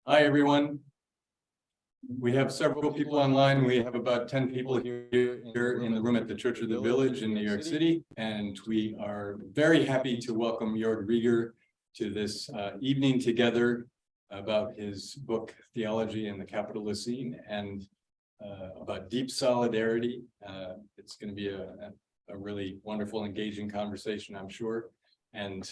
Hi, everyone. We have several people online. We have about 10 people here in the room at the Church of the Village in New York City. And we are very happy to welcome Joerg Rieger to this evening together about his book, Theology in the Capitalist Scene, and about deep solidarity. It's going to be a really wonderful, engaging conversation, I'm sure. And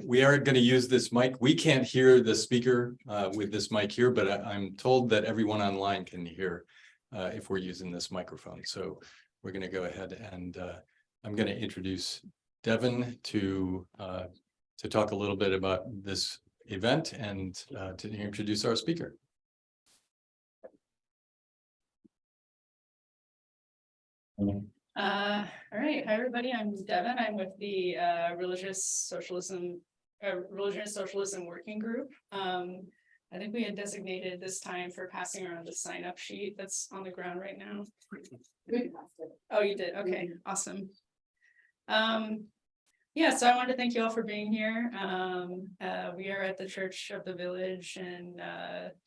we are going to use this mic. We can't hear the speaker with this mic here, but I'm told that everyone online can hear if we're using this microphone. So we're going to go ahead and I'm going to introduce Devin to talk a little bit about this event and to introduce our speaker. All right. Hi, everybody. I'm Devin. I'm with the Religious Socialism Working Group. I think we had designated this time for passing around the sign-up sheet that's on the ground right now. Oh, you did? Okay, awesome. Yeah, so I wanted to thank you all for being here. We are at the Church of the Village in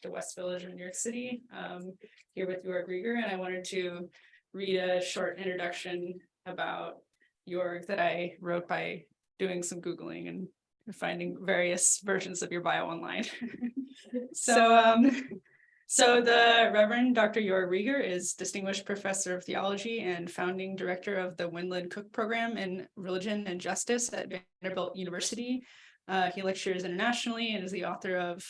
the West Village of New York City, here with Joerg Rieger, and I wanted to read a short introduction about Joerg that I wrote by doing some Googling and finding various versions of your bio online. So the Reverend Dr. Joerg Rieger is Distinguished Professor of Theology and founding director of the Wendland Cook Program in Religion and Justice at Vanderbilt University. He lectures internationally and is the author of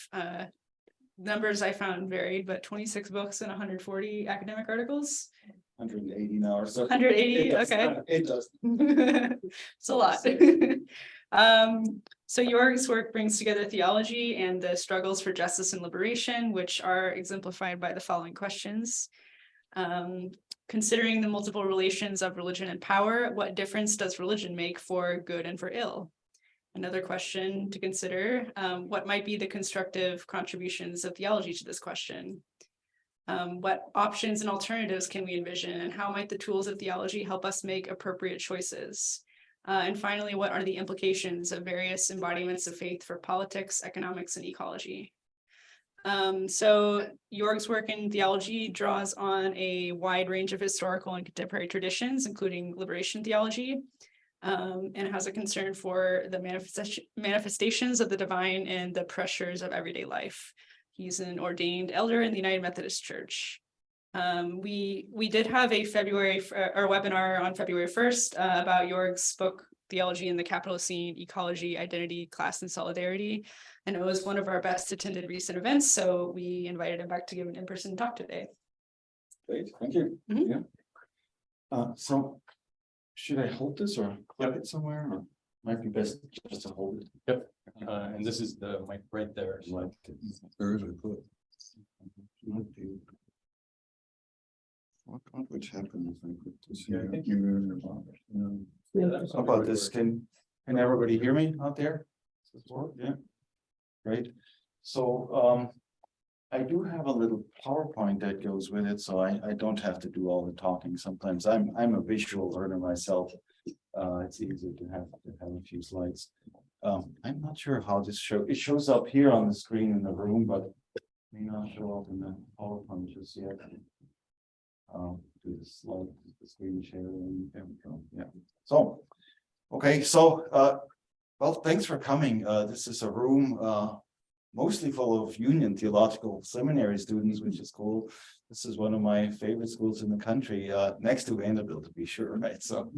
numbers I found varied, but 26 books and 140 academic articles. 180 now or so. 180, okay. It does. It's a lot. So Joerg's work brings together theology and the struggles for justice and liberation, which are exemplified by the following questions. Considering the multiple relations of religion and power, what difference does religion make for good and for ill? Another question to consider, what might be the constructive contributions of theology to this question? What options and alternatives can we envision, and how might the tools of theology help us make appropriate choices? And finally, what are the implications of various embodiments of faith for politics, economics, and ecology? So Joerg's work in theology draws on a wide range of historical and contemporary traditions, including liberation theology, and has a concern for the manifestations of the divine and the pressures of everyday life. He's an ordained elder in the United Methodist Church. We did have a webinar on February 1st about Joerg's book, Theology in the Capitalist Scene, Ecology, Identity, Class, and Solidarity. And it was one of our best attended recent events, so we invited him back to give an in-person talk today. Great, thank you. Mhm. Yeah. So should I hold this or clip it somewhere, or might be best just to hold it? Yep. And this is the mic right there. Like where is it put? Which happened if I put this here? I think How about this? Can everybody hear me out there? Yeah. Great. So I do have a little PowerPoint that goes with it, so I don't have to do all the talking. Sometimes I'm a visual learner myself. It's easier to have a few slides. I'm not sure how this shows up here on the screen in the room, but may not show up in the PowerPoint just yet. Do the slide, the screen sharing. There we go. Yeah. So, okay. So, well, thanks for coming. This is a room mostly full of Union Theological Seminary students, which is cool. This is one of my favorite schools in the country, next to Vanderbilt, to be sure, right? So,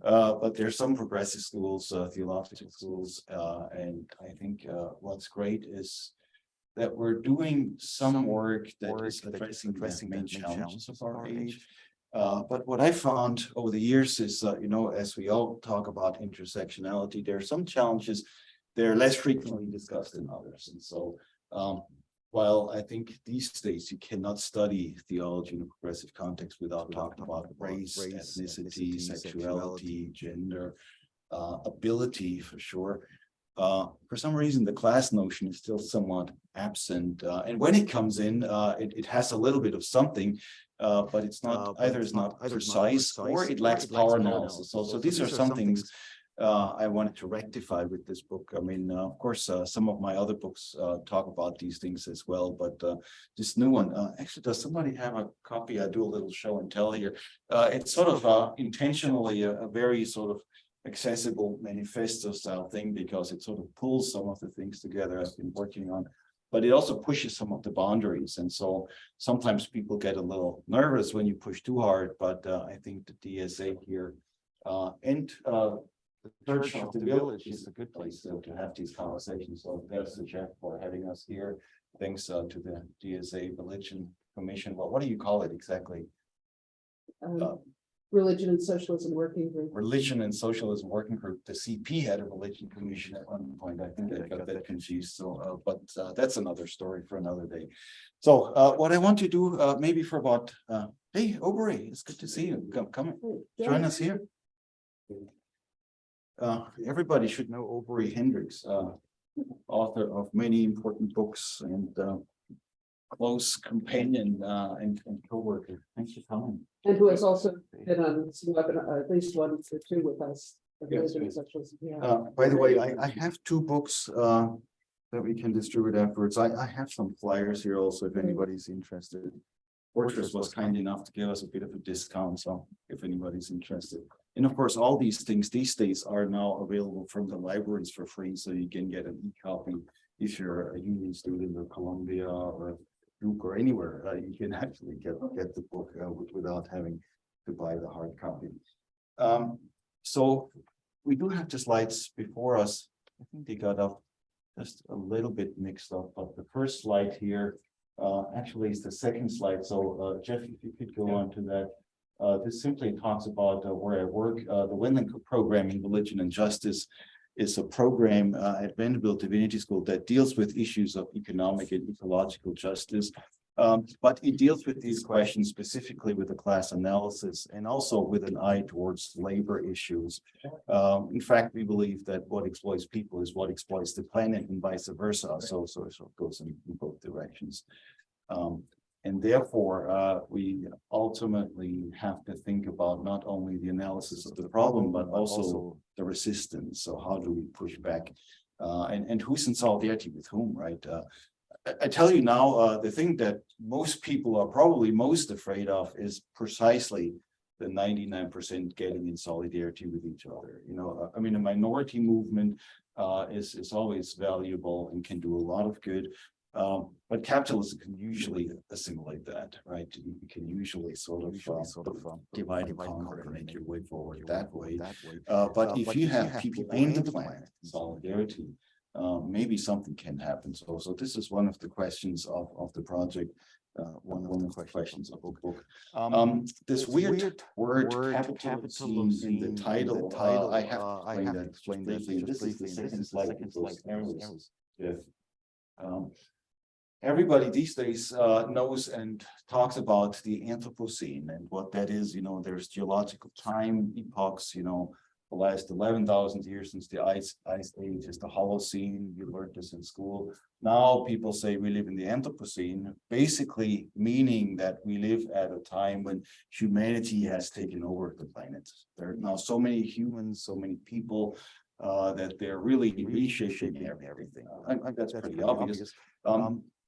but there's some progressive schools, theological schools, and I think what's great is that we're doing some work that is addressing the main challenges of our age. But what I found over the years is, as we all talk about intersectionality, there are some challenges they're less frequently discussed than others. And so, while I think these days you cannot study theology in a progressive context without talking about race, ethnicity, sexuality, gender, ability for sure. For some reason, the class notion is still somewhat absent. And when it comes in, it has a little bit of something, but it's not either precise or it lacks power analysis. So these are some things I wanted to rectify with this book. I mean, of course, some of my other books talk about these things as well, but this new one, actually, does somebody have a copy? I do a little show and tell here. It's sort of intentionally a very sort of accessible manifesto style thing because it sort of pulls some of the things together I've been working on. But it also pushes some of the boundaries. And so sometimes people get a little nervous when you push too hard, but I think the DSA here and the Church of the Village is a good place to have these conversations. So thanks to Jeff for having us here. Thanks to the DSA Religion Commission. Well, what do you call it exactly? Religion and Socialism Working Group. Religion and Socialism Working Group. The CP had a religion commission at one point. I think I got that confused. So, but that's another story for another day. So, what I want to do, maybe for about, hey, Aubrey, it's good to see you. Come join us here. Everybody should know Aubrey Hendricks, author of many important books and close companion and co-worker. Thanks for coming. And who has also been on some webinar, at least one or two with us. Yes, Religion and yes. Socialism, yeah. By the way, I have two books that we can distribute afterwards. I have some flyers here also if anybody's interested. Fortress was kind enough to give us a bit of a discount, so if anybody's interested. And of course, all these things these days are now available from the libraries for free, so you can get an e-copy if you're a Union student or Columbia or Duke or anywhere. You can actually get the book without having to buy the hard copy. So we do have the slides before us. I think they got up just a little bit mixed up, but the first slide here actually is the second slide. So Jeff, if you could go on to that. This simply talks about where I work. The Wendland program in Religion and Justice is a program at Vanderbilt Divinity School that deals with issues of economic and ecological justice. But it deals with these questions specifically with a class analysis and also with an eye towards labor issues. In fact, we believe that what exploits people is what exploits the planet and vice versa. So it goes in both directions. And therefore, we ultimately have to think about not only the analysis of the problem, but also the resistance. So how do we push back? And who's in solidarity with whom, right? I tell you now, the thing that most people are probably most afraid of is precisely the 99% getting in solidarity with each other. You know, I mean, a minority movement is always valuable and can do a lot of good. But capitalism can usually assimilate that, right? You can usually sort of divide and conquer and make your way forward that way. But if you have people and the planet in solidarity, maybe something can happen. So this is one of the questions of the project. One of the questions of the book. This weird word capitalism in the title. I have to explain that. This is the second slide. Yes. Everybody these days knows and talks about the Anthropocene and what that is. You know, there's geological time epochs, you know, the last 11,000 years since the ice age is the Holocene. You learned this in school. Now people say we live in the Anthropocene, basically meaning that we live at a time when humanity has taken over the planet. There are now so many humans, so many people that they're really reshaping everything. That's pretty obvious.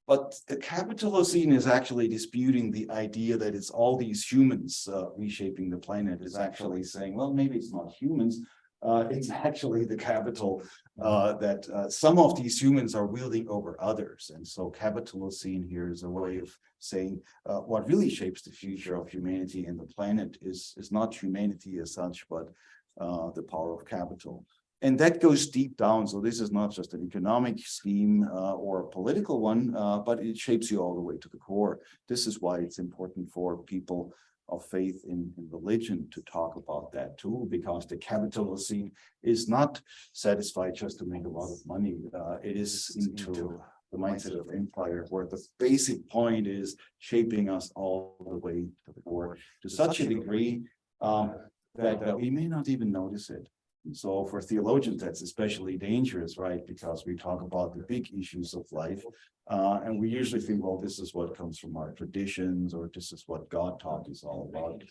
But the Capitalocene is actually disputing the idea that it's all these humans reshaping the planet. Is actually saying, well, maybe it's not humans. It's actually the capital that some of these humans are wielding over others. And so Capitalocene here is a way of saying what really shapes the future of humanity and the planet is not humanity as such, but the power of capital. And that goes deep down. So this is not just an economic scheme or a political one, but it shapes you all the way to the core. This is why it's important for people of faith in religion to talk about that too, because the Capitalocene is not satisfied just to make a lot of money. It is into the mindset of empire, where the basic point is shaping us all the way to the core to such a degree that we may not even notice it. So for theologians, that's especially dangerous, right? Because we talk about the big issues of life. And we usually think, well, this is what comes from our traditions, or this is what God taught is all about.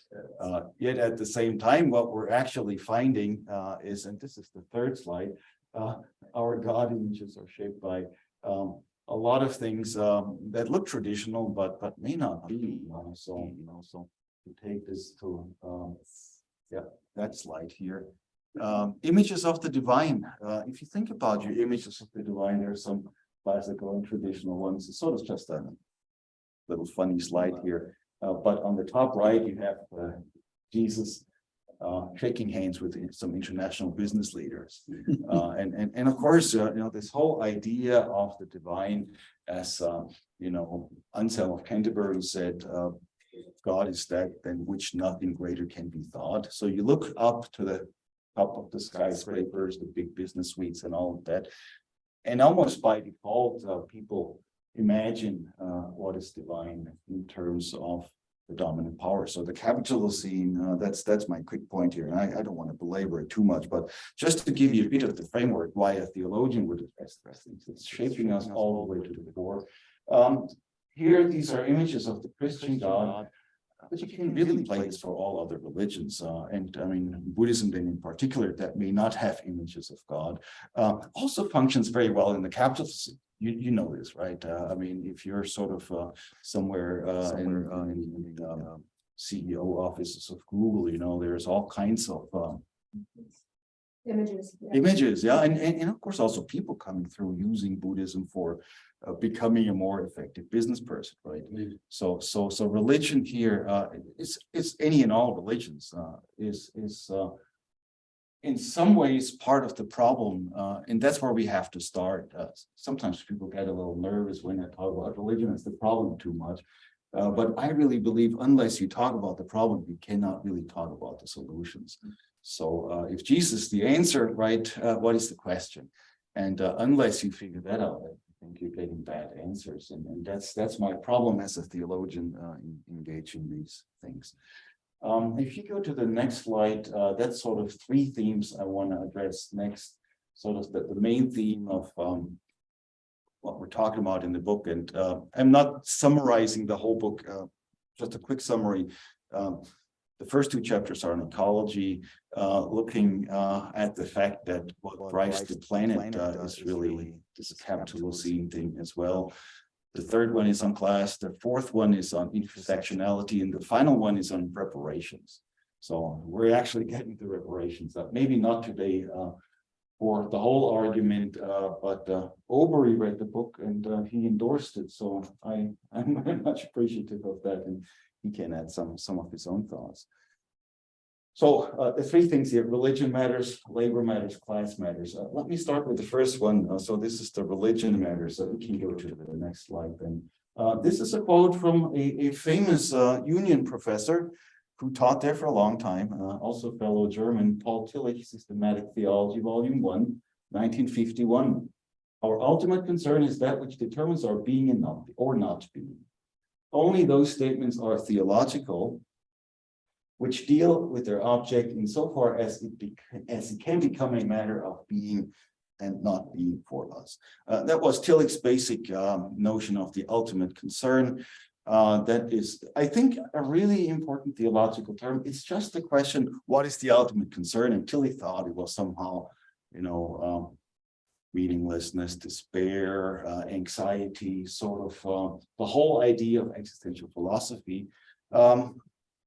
Yet at the same time, what we're actually finding is, and this is the third slide, our God images are shaped by a lot of things that look traditional, but may not be. So to take this to that slide here. Images of the divine. If you think about your images of the divine, there are some classical and traditional ones. It's sort of just a little funny slide here. But on the top right, you have Jesus shaking hands with some international business leaders. And of course, this whole idea of the divine as, Anselm of Canterbury said, God is that than which nothing greater can be thought. So you look up to the top of the skyscrapers, the big business suites and all of that. And almost by default, people imagine what is divine in terms of the dominant power. So the capital scene, that's my quick point here. And I don't want to belabor it too much, but just to give you a bit of the framework why a theologian would address things. It's shaping us all the way to the core. Here, these are images of the Christian God, but you can really play this for all other religions. And I mean, Buddhism then in particular, that may not have images of God, also functions very well in the capital scene. You know this, right? I mean, if you're sort of somewhere in CEO offices of Google, there's all kinds of images, yeah, and of course also people coming through using Buddhism for becoming a more effective business person, right? So religion here is any and all religions is in some ways part of the problem, and that's where we have to start. Sometimes people get a little nervous when I talk about religion as the problem too much, but I really believe unless you talk about the problem, you cannot really talk about the solutions. So if Jesus is the answer, right, what is the question? And unless you figure that out, I think you're getting bad answers, and that's my problem as a theologian engaging these things. If you go to the next slide, that's sort of three themes I want to address next. Sort of the main theme of what we're talking about in the book, and I'm not summarizing the whole book. Just a quick summary. The first two chapters are on ecology, looking at the fact that what drives the planet is really this capital-scene thing as well. The third one is on class. The fourth one is on intersectionality, and the final one is on reparations. So we're actually getting to reparations. Maybe not today for the whole argument, but Obery read the book and he endorsed it. So I'm very much appreciative of that, and he can add some of his own thoughts. So the three things here: religion matters, labor matters, class matters. Let me start with the first one. So this is the religion matters. So we can go to the next slide then. This is a quote from a famous Union professor who taught there for a long time, also fellow German, Paul Tillich, Systematic Theology, Volume 1, 1951. Our ultimate concern is that which determines our being and not being. Only those statements are theological which deal with their object insofar as it can become a matter of being and not being for us. That was Tillich's basic notion of the ultimate concern. That is, I think, a really important theological term. It's just a question, what is the ultimate concern? And Tillich thought it was somehow, meaninglessness, despair, anxiety, sort of the whole idea of existential philosophy.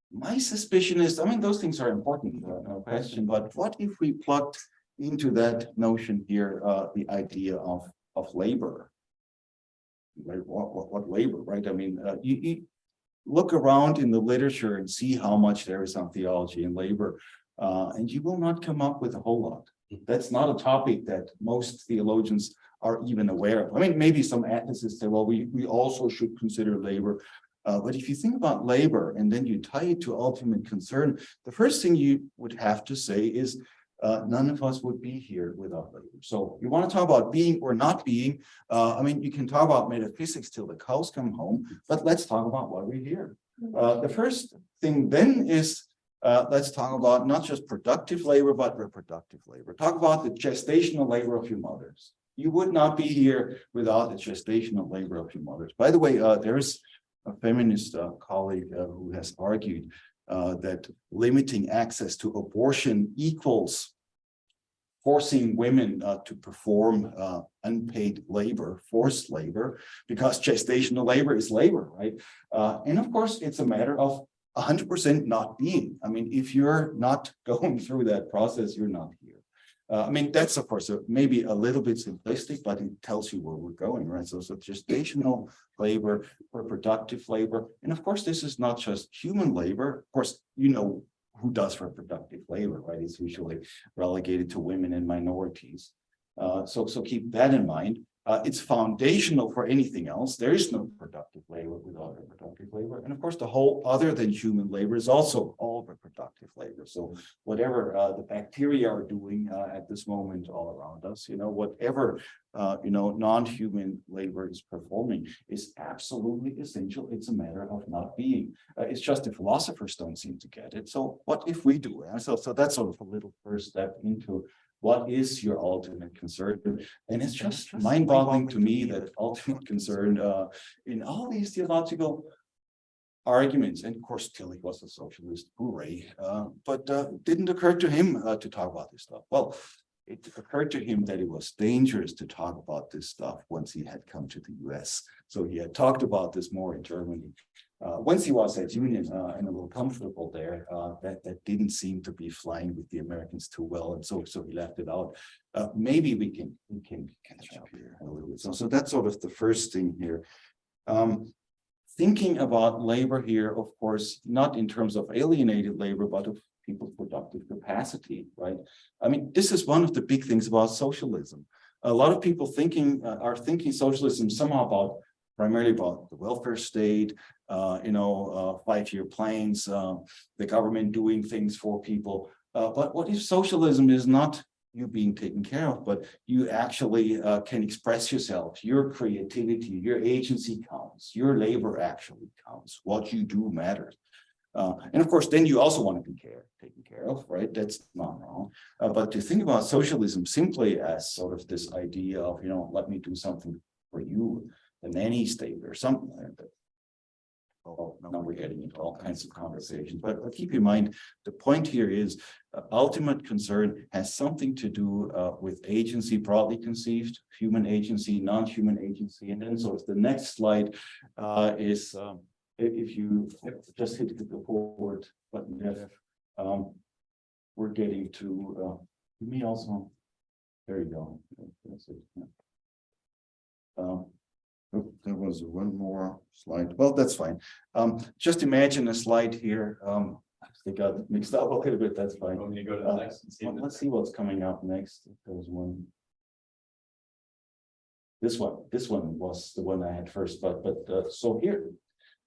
My suspicion is, those things are important, no question, but what if we plugged into that notion here the idea of labor? Like what labor, right? You look around in the literature and see how much there is on theology and labor, and you will not come up with a whole lot. That's not a topic that most theologians are even aware of. Maybe some atheists say, well, we also should consider labor. But if you think about labor and then you tie it to ultimate concern, the first thing you would have to say is none of us would be here without labor. So you want to talk about being or not being. You can talk about metaphysics till the cows come home, but let's talk about why we're here. The first thing then is Let's talk about not just productive labor, but reproductive labor. Talk about the gestational labor of your mothers. You would not be here without the gestational labor of your mothers. By the way, there's a feminist colleague who has argued that limiting access to abortion equals forcing women to perform unpaid labor, forced labor, because gestational labor is labor, right? And of course, it's a matter of 100% not being. I mean, if you're not going through that process, you're not here. I mean, that's of course maybe a little bit simplistic, but it tells you where we're going, right? So gestational labor, reproductive labor, and of course, this is not just human labor. Of course, you know who does reproductive labor, right? It's usually relegated to women and minorities. So keep that in mind. It's foundational for anything else. There is no productive labor without reproductive labor. And of course, the whole other than human labor is also all reproductive labor. So whatever the bacteria are doing at this moment all around us, whatever, non-human labor is performing is absolutely essential. It's a matter of not being. It's just the philosophers don't seem to get it. So what if we do? So that's sort of a little first step into what is your ultimate concern? And it's just mind-boggling to me that ultimate concern in all these theological arguments, and of course Tillich was a socialist, hooray, but didn't occur to him to talk about this stuff. Well, it occurred to him that it was dangerous to talk about this stuff once he had come to the US. So he had talked about this more in Germany. Once he was at Union and a little comfortable there, that didn't seem to be flying with the Americans too well, and so he left it out. Maybe we can catch up here a little bit. So that's sort of the first thing here. Thinking about labor here, of course, not in terms of alienated labor, but of people's productive capacity, right? I mean, this is one of the big things about socialism. A lot of people are thinking socialism somehow primarily about the welfare state, 5-year plans, the government doing things for people. But what if socialism is not you being taken care of, but you actually can express yourself, your creativity, your agency counts, your labor actually counts, what you do matters. And of course, then you also want to be taken care of, right? That's not wrong. But to think about socialism simply as sort of this idea of, let me do something for you, the nanny state or something like that. Oh, now we're getting into all kinds of conversations, but keep in mind, the point here is ultimate concern has something to do with agency, broadly conceived, human agency, non-human agency. And then so the next slide is if you just hit the forward button, we're getting to me also. There you go. That's it. There was one more slide. Well, that's fine. Just imagine a slide here. They got mixed up a little bit. That's fine. Want me to go to the next? Let's see what's coming up next. There's one. This one was the one I had first, but so here,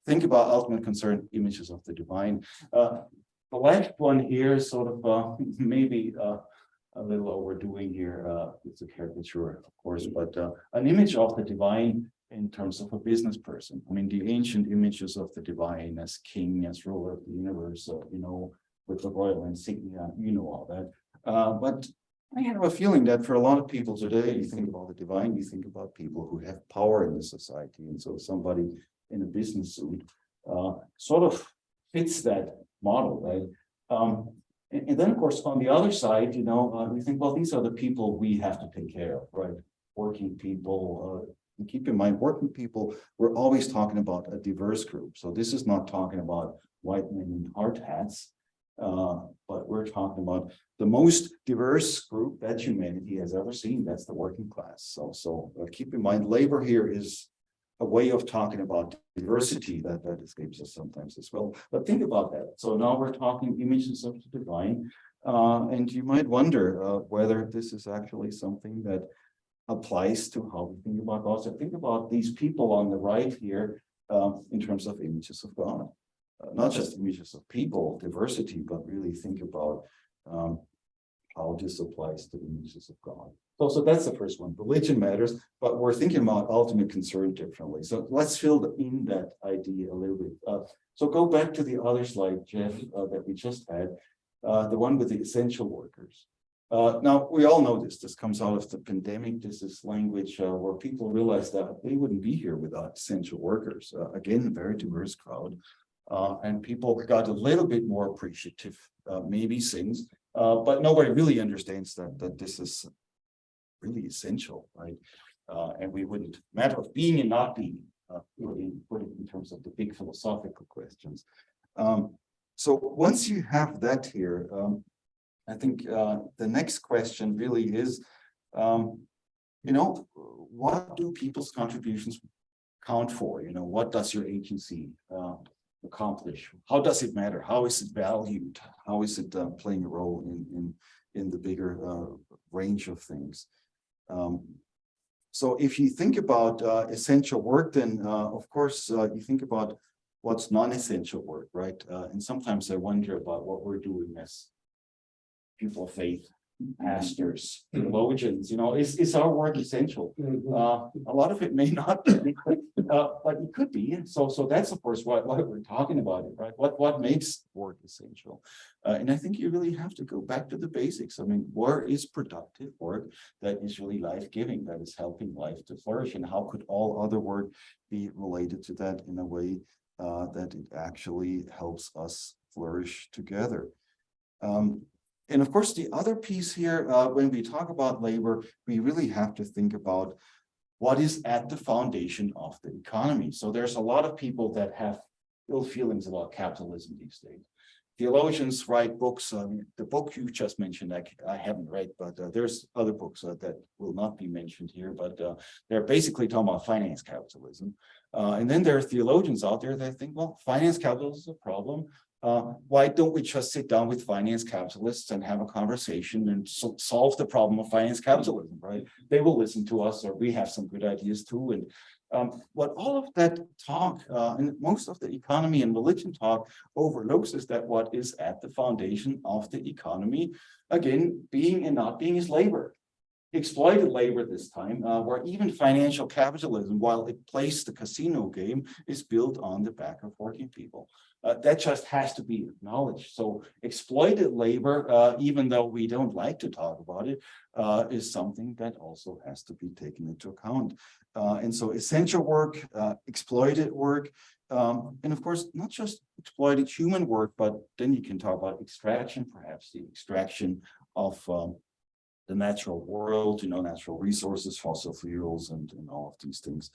think about ultimate concern, images of the divine. The last one here is sort of maybe a little overdoing here. It's a caricature, of course, but an image of the divine in terms of a business person. I mean, the ancient images of the divine as king, as ruler of the universe, with the royal insignia, all that. But I have a feeling that for a lot of people today, you think about the divine, you think about people who have power in the society. And so somebody in a business suit sort of fits that model, right? And then, of course, on the other side, we think, well, these are the people we have to take care of, right? Working people. And keep in mind, working people, we're always talking about a diverse group. So this is not talking about white men in hard hats, but we're talking about the most diverse group that humanity has ever seen. That's the working class. So keep in mind, labor here is a way of talking about diversity that escapes us sometimes as well. But think about that. So now we're talking images of the divine, and you might wonder whether this is actually something that applies to how we think about God. So think about these people on the right here in terms of images of God, not just images of people, diversity, but really think about how this applies to the images of God. So that's the first one. Religion matters, but we're thinking about ultimate concern differently. So let's fill in that idea a little bit. So go back to the other slide, Jeff, that we just had, the one with the essential workers. Now, we all know this. This comes out of the pandemic. This is language where people realize that they wouldn't be here without essential workers. Again, a very diverse crowd. And people got a little bit more appreciative, maybe things, but nobody really understands that this is really essential, right? And we wouldn't matter of being and not being, really put it in terms of the big philosophical questions. So once you have that here, I think the next question really is, what do people's contributions count for? What does your agency accomplish? How does it matter? How is it valued? How is it playing a role in the bigger range of things? So if you think about essential work, then of course you think about what's non-essential work, right? And sometimes I wonder about what we're doing as people of faith, pastors, theologians. Is our work essential? A lot of it may not be, but it could be. So that's of course what we're talking about, right? What makes work essential? And I think you really have to go back to the basics. I mean, where is productive work that is really life-giving, that is helping life to flourish, and how could all other work be related to that in a way that it actually helps us flourish together? And of course, the other piece here, when we talk about labor, we really have to think about what is at the foundation of the economy. So there's a lot of people that have ill feelings about capitalism these days. Theologians write books. The book you just mentioned, I haven't read, but there's other books that will not be mentioned here, but they're basically talking about finance capitalism. And then there are theologians out there that think, well, finance capitalism is a problem. Why don't we just sit down with finance capitalists and have a conversation and solve the problem of finance capitalism, right? They will listen to us, or we have some good ideas too. And what all of that talk and most of the economy and religion talk overlooks is that what is at the foundation of the economy, again, being and not being, is labor. Exploited labor this time, where even financial capitalism, while it plays the casino game, is built on the back of working people. That just has to be acknowledged. So exploited labor, even though we don't like to talk about it, is something that also has to be taken into account. And so essential work, exploited work, and of course, not just exploited human work, but then you can talk about extraction, perhaps the extraction of the natural world, natural resources, fossil fuels, and all of these things.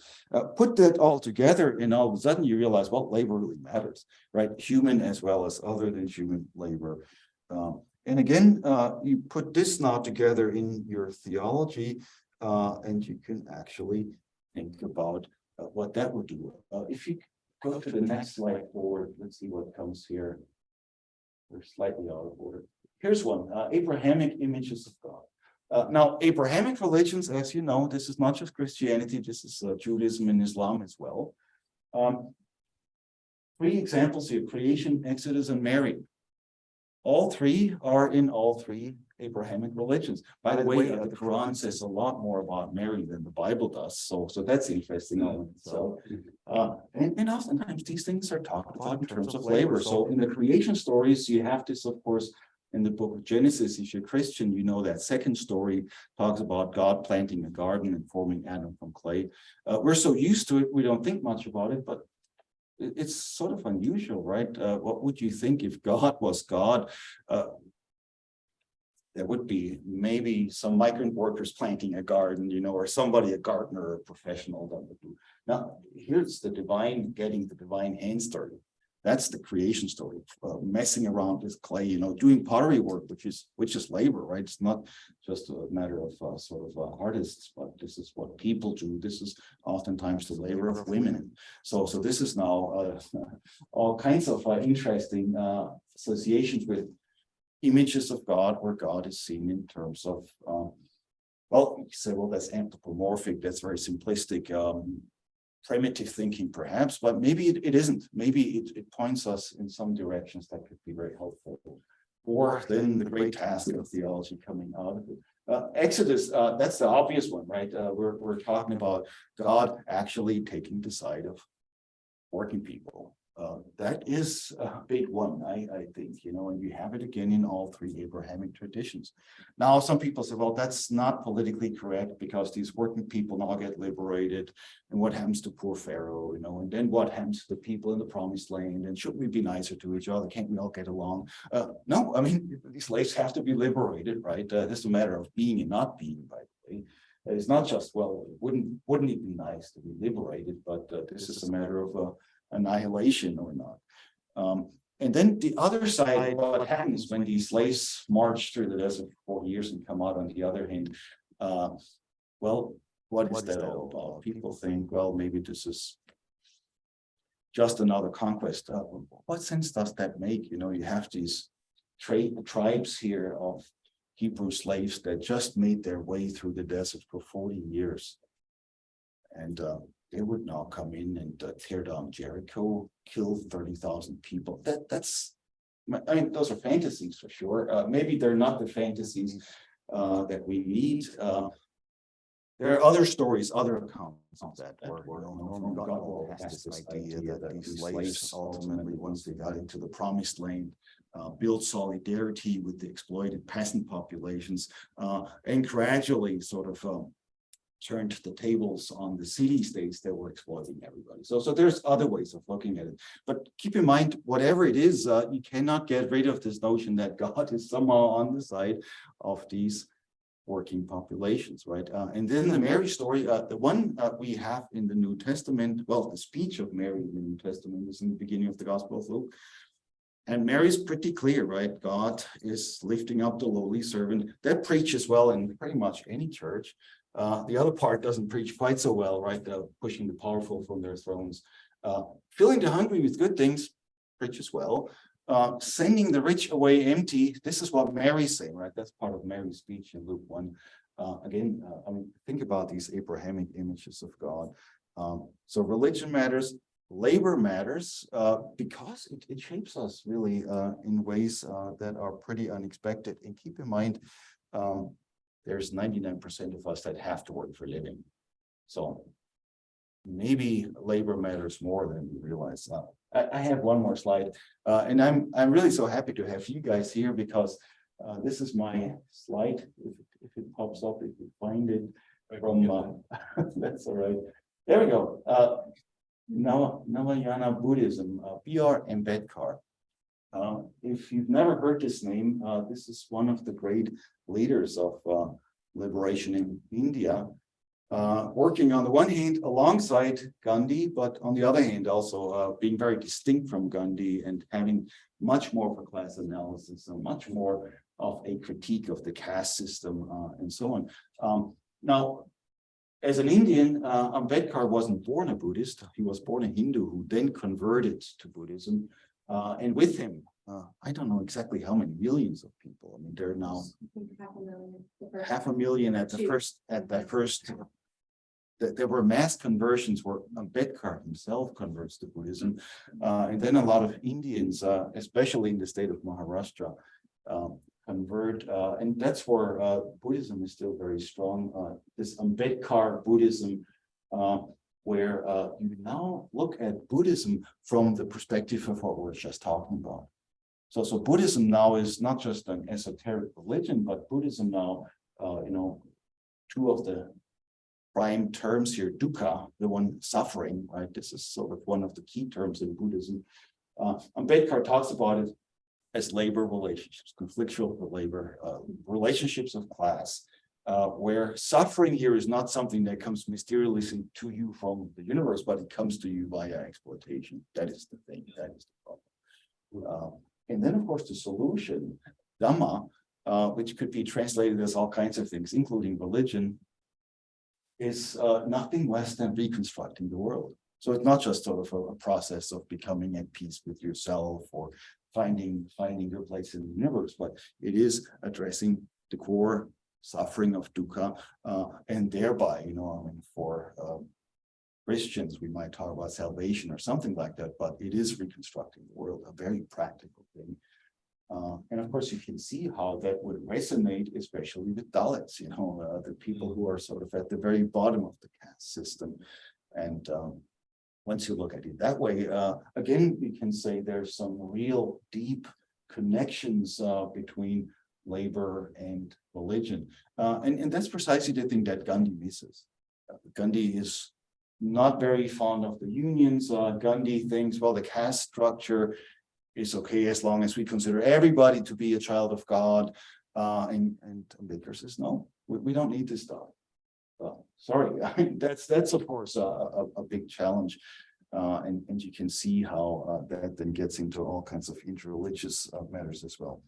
Put that all together, and all of a sudden you realize, well, labor really matters, right? Human as well as other than human labor. And again, you put this now together in your theology, and you can actually think about what that would do. If you go to the next slide forward, let's see what comes here. We're slightly out of order. Here's one, Abrahamic images of God. Now, Abrahamic religions, as you know, this is not just Christianity, this is Judaism and Islam as well. 3 examples here: creation, Exodus, and Mary. All 3 are in all 3 Abrahamic religions. By the way, the Quran says a lot more about Mary than the Bible does, so that's interesting on itself. And oftentimes these things are talked about in terms of labor. So in the creation stories, you have this, of course, in the book of Genesis. If you're Christian, you know that second story talks about God planting a garden and forming Adam from clay. We're so used to it, we don't think much about it, but it's sort of unusual, right? What would you think if God was God? There would be maybe some migrant workers planting a garden, or somebody, a gardener or a professional that would do. Now, here's the divine getting the divine hands dirty. That's the creation story, messing around with clay, doing pottery work, which is labor, right? It's not just a matter of artists, but this is what people do. This is oftentimes the labor of women. So this is now all kinds of interesting associations with images of God, where God is seen in terms of, you say, well, that's anthropomorphic, that's very simplistic. Primitive thinking, perhaps, but maybe it isn't. Maybe it points us in some directions that could be very helpful. Or then the great task of theology coming out of it. Exodus, that's the obvious one, right? We're talking about God actually taking the side of working people. That is a big one, I think, and you have it again in all three Abrahamic traditions. Now, some people say, well, that's not politically correct because these working people now get liberated. And what happens to poor Pharaoh, and then what happens to the people in the promised land? And should we be nicer to each other? Can't we all get along? No, I mean, these slaves have to be liberated, right? This is a matter of being and not being, by the way. It's not just, well, wouldn't it be nice to be liberated? But this is a matter of annihilation or not. And then the other side, what happens when these slaves march through the desert for 4 years and come out on the other hand? Well, what is that all about? People think, well, maybe this is just another conquest. What sense does that make? You have these tribes here of Hebrew slaves that just made their way through the desert for 40 years. And they would now come in and tear down Jericho, kill 30,000 people. I mean, those are fantasies for sure. Maybe they're not the fantasies that we need. There are other stories, other accounts of that where Norman Rockwell has this idea that these slaves ultimately, once they got into the promised land, built solidarity with the exploited peasant populations, and gradually sort of turned the tables on the city states that were exploiting everybody. So there's other ways of looking at it. But keep in mind, whatever it is, you cannot get rid of this notion that God is somehow on the side of these working populations, right? And then the Mary story, the one we have in the New Testament, well, the speech of Mary in the New Testament is in the beginning of the Gospel of Luke. And Mary's pretty clear, right? God is lifting up the lowly servant. That preaches well in pretty much any church. The other part doesn't preach quite so well, right? Pushing the powerful from their thrones. Filling the hungry with good things, preaches well. Sending the rich away empty. This is what Mary's saying, right? That's part of Mary's speech in Luke 1. Again, I mean, think about these Abrahamic images of God. So religion matters, labor matters, because it shapes us really in ways that are pretty unexpected. And keep in mind, there's 99% of us that have to work for a living. So maybe labor matters more than we realize. I have one more slide, and I'm really so happy to have you guys here because this is my slide. If it pops up, if you find it from, that's all right. There we go. Navayana Buddhism, B.R. Ambedkar. If you've never heard this name, this is one of the great leaders of liberation in India, working on the one hand alongside Gandhi, but on the other hand also being very distinct from Gandhi and having much more of a class analysis and much more of a critique of the caste system and so on. Now, as an Indian, Ambedkar wasn't born a Buddhist. He was born a Hindu who then converted to Buddhism. And with him, I don't know exactly how many millions of people. I mean, there are now 500,000 at that first. There were mass conversions where Ambedkar himself converts to Buddhism. And then a lot of Indians, especially in the state of Maharashtra, convert. And that's where Buddhism is still very strong. This Ambedkar Buddhism, where you now look at Buddhism from the perspective of what we're just talking about. So Buddhism now is not just an esoteric religion, but Buddhism now, two of the prime terms here, dukkha, the one suffering, right? This is sort of one of the key terms in Buddhism. Ambedkar talks about it as labor relationships, conflictual labor, relationships of class, where suffering here is not something that comes mysteriously to you from the universe, but it comes to you via exploitation. That is the thing, that is the problem. And then, of course, the solution, Dhamma, which could be translated as all kinds of things, including religion, is nothing less than reconstructing the world. So it's not just sort of a process of becoming at peace with yourself or finding your place in the universe, but it is addressing the core suffering of dukkha, and thereby, for Christians, we might talk about salvation or something like that, but it is reconstructing the world, a very practical thing. And of course, you can see how that would resonate, especially with Dalits, the people who are sort of at the very bottom of the caste system. And once you look at it that way, again, we can say there's some real deep connections between labor and religion. And that's precisely the thing that Gandhi misses. Gandhi is not very fond of the unions. Gandhi thinks, well, the caste structure is okay as long as we consider everybody to be a child of God. And Ambedkar says, no, we don't need this stuff. Sorry, that's of course a big challenge. And you can see how that then gets into all kinds of interreligious matters as well.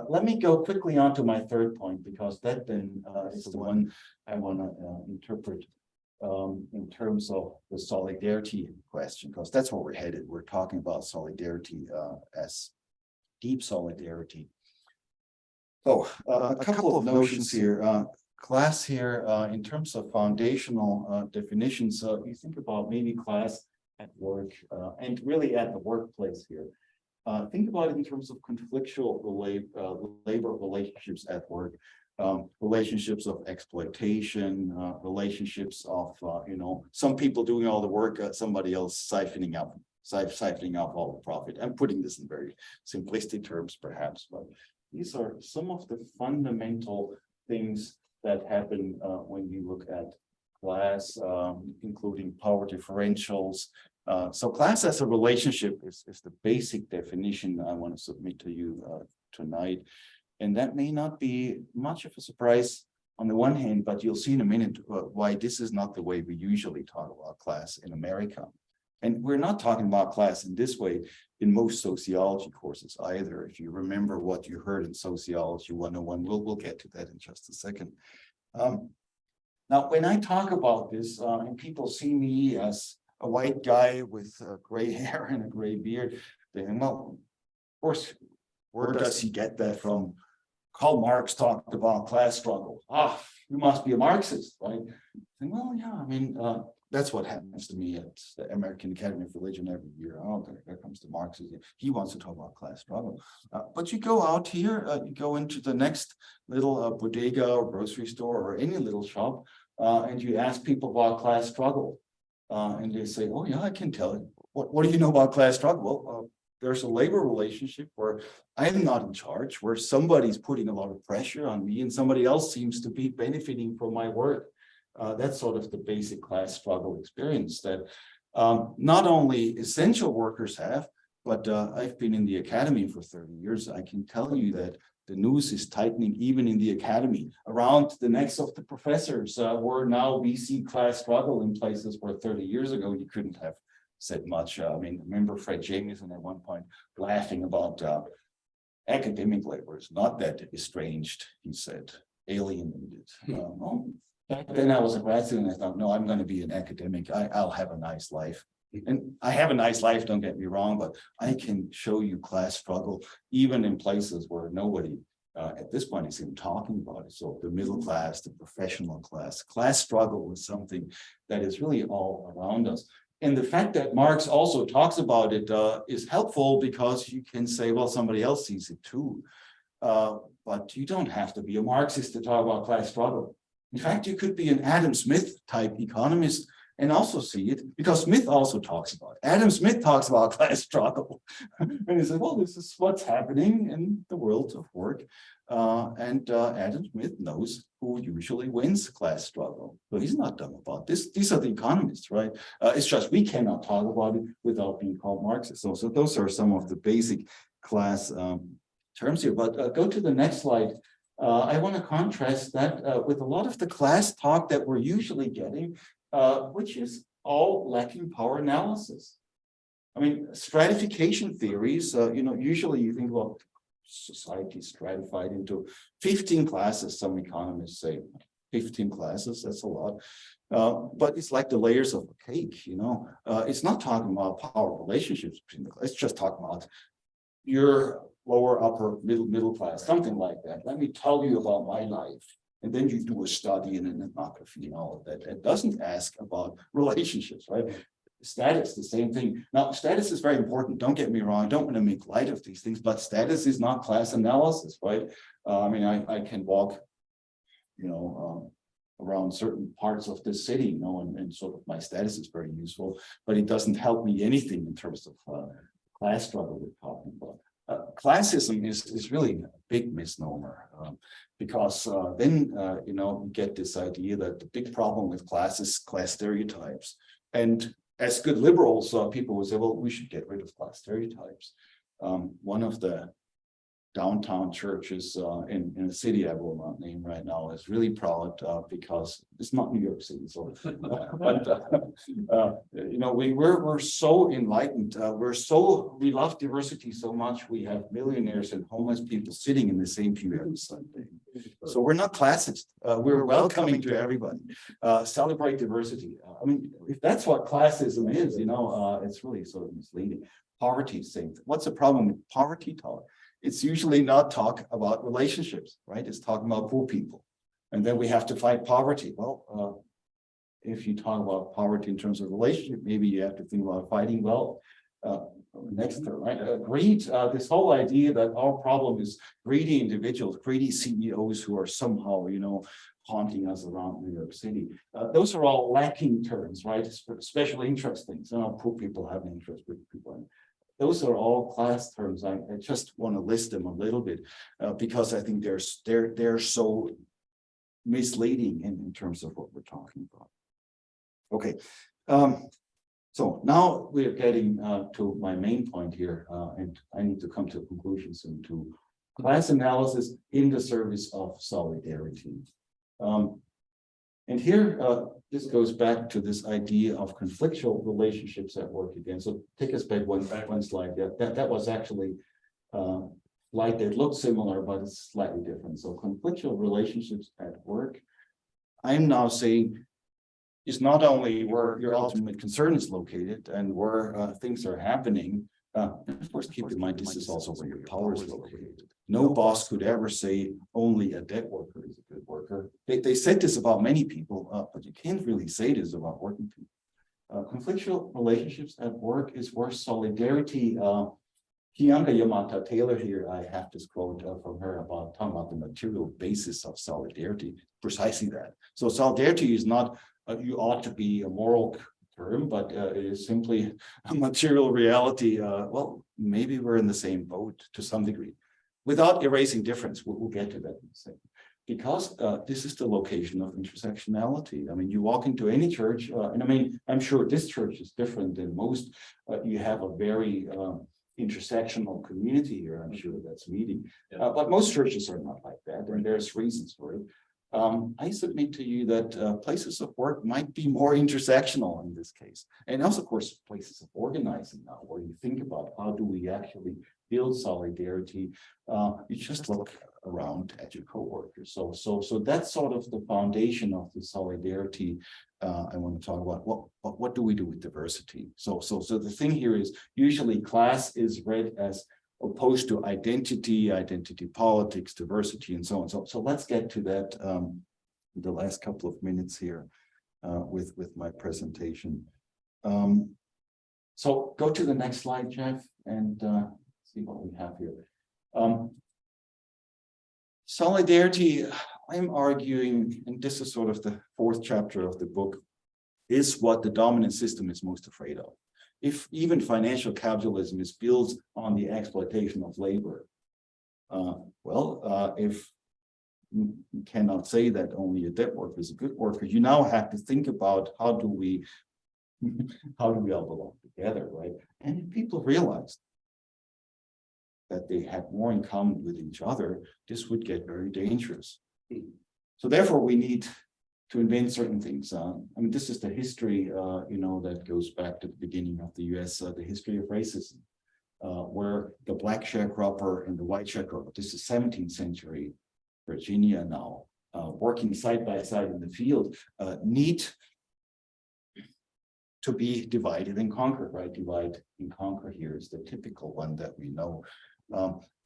Let me go quickly on to my third point, because that then is the one I want to interpret in terms of the solidarity question, because that's where we're headed. We're talking about solidarity as deep solidarity. So a couple of notions here. Class here, in terms of foundational definitions, you think about maybe class at work and really at the workplace here. Think about it in terms of conflictual labor relationships at work, relationships of exploitation, relationships of, some people doing all the work, somebody else siphoning off all the profit. I'm putting this in very simplistic terms, perhaps, but these are some of the fundamental things that happen when you look at class, including power differentials. So class as a relationship is the basic definition I want to submit to you tonight. And that may not be much of a surprise on the one hand, but you'll see in a minute why this is not the way we usually talk about class in America. And we're not talking about class in this way in most sociology courses either. If you remember what you heard in Sociology 101, we'll get to that in just a second. Now, when I talk about this, and people see me as a white guy with gray hair and a gray beard, they think, well, of course, where does he get that from? Karl Marx talked about class struggle. You must be a Marxist, right? And well, yeah, I mean, that's what happens to me at the American Academy of Religion every year. Oh, there comes the Marxist. He wants to talk about class struggle. But you go out here, you go into the next little bodega or grocery store or any little shop, and you ask people about class struggle. And they say, oh, yeah, I can tell you. What do you know about class struggle? Well, there's a labor relationship where I'm not in charge, where somebody's putting a lot of pressure on me and somebody else seems to be benefiting from my work. That's sort of the basic class struggle experience that not only essential workers have, but I've been in the academy for 30 years. I can tell you that the noose is tightening even in the academy. Around the necks of the professors, where now we see class struggle in places where 30 years ago you couldn't have said much. I mean, remember Fred Jamieson at one point laughing about academic labor is not that estranged, he said, alienated. Back then I was a grad student, I thought, no, I'm going to be an academic. I'll have a nice life. And I have a nice life, don't get me wrong, but I can show you class struggle, even in places where nobody at this point is even talking about it. So the middle class, the professional class struggle is something that is really all around us. And the fact that Marx also talks about it is helpful because you can say, well, somebody else sees it too. But you don't have to be a Marxist to talk about class struggle. In fact, you could be an Adam Smith type economist and also see it, because Smith also talks about it. Adam Smith talks about class struggle. And he said, well, this is what's happening in the world of work. And Adam Smith knows who usually wins class struggle. So he's not dumb about this. These are the economists, right? It's just we cannot talk about it without being called Marxist. So those are some of the basic class terms here. But go to the next slide. I want to contrast that with a lot of the class talk that we're usually getting, which is all lacking power analysis. I mean, stratification theories, usually you think about society stratified into 15 classes. Some economists say 15 classes, that's a lot. But it's like the layers of a cake, it's not talking about power relationships between the classes, it's just talking about your lower, upper, middle class, something like that. Let me tell you about my life. And then you do a study in an ethnography and all of that. It doesn't ask about relationships, right? Status, the same thing. Now, status is very important. Don't get me wrong. I don't want to make light of these things, but status is not class analysis, right? I mean, I can walk, around certain parts of the city, and sort of my status is very useful, but it doesn't help me anything in terms of class struggle we're talking about. Classism is really a big misnomer, because then you get this idea that the big problem with class is class stereotypes. And as good liberals, people would say, well, we should get rid of class stereotypes. One of the downtown churches in a city I will not name right now is really proud because it's not New York City, so we're so enlightened. We love diversity so much. We have millionaires and homeless people sitting in the same pew every Sunday. So we're not classist. We're welcoming to everybody. Celebrate diversity. I mean, if that's what classism is, it's really sort of misleading. Poverty, same. What's the problem with poverty talk? It's usually not talk about relationships, right? It's talking about poor people. And then we have to fight poverty. Well, if you talk about poverty in terms of relationship, maybe you have to think about fighting wealth. Next term, right? Greed, this whole idea that our problem is greedy individuals, greedy CEOs who are somehow, haunting us around New York City. Those are all lacking terms, right? Special interest things. Poor people have an interest with people. Those are all class terms. I just want to list them a little bit because I think they're so misleading in terms of what we're talking about. Okay, so now we're getting to my main point here, and I need to come to a conclusion soon. To class analysis in the service of solidarity. And here, this goes back to this idea of conflictual relationships at work again. So take us back one slide. Yeah, that was actually slide that looked similar, but it's slightly different. So conflictual relationships at work, I'm now saying, is not only where your ultimate concern is located and where things are happening. And of course, keep in mind, this is also where your power is located. No boss could ever say only a dead worker is a good worker. They said this about many people, but you can't really say this about working people. Conflictual relationships at work is where solidarity. Kianga Yamata Taylor here, I have this quote from her about talking about the material basis of solidarity. Precisely that. So solidarity is not you ought to be a moral term, but it is simply a material reality. Well, maybe we're in the same boat to some degree. Without erasing difference, we'll get to that in a second. Because this is the location of intersectionality. I mean, you walk into any church, and I mean, I'm sure this church is different than most. You have a very intersectional community here. I'm sure that's meeting. But most churches are not like that, and there's reasons for it. I submit to you that places of work might be more intersectional in this case. And also, of course, places of organizing now, where you think about how do we actually build solidarity. You just look around at your coworkers. So that's sort of the foundation of the solidarity. I want to talk about what do we do with diversity. So the thing here is usually class is read as opposed to identity politics, diversity, and so on. So let's get to that the last couple of minutes here with my presentation. So go to the next slide, Jeff, and see what we have here. Solidarity, I'm arguing, and this is sort of the fourth chapter of the book, is what the dominant system is most afraid of. If even financial capitalism is built on the exploitation of labor, if you cannot say that only a dead worker is a good worker, you now have to think about how do we all belong together, right? And if people realized that they had more in common with each other, this would get very dangerous. So therefore, we need to invent certain things. I mean, this is the history, that goes back to the beginning of the US, the history of racism, where the black sharecropper and the white sharecropper, this is 17th century Virginia now, working side by side in the field, need to be divided and conquered, right? Divide and conquer here is the typical one that we know.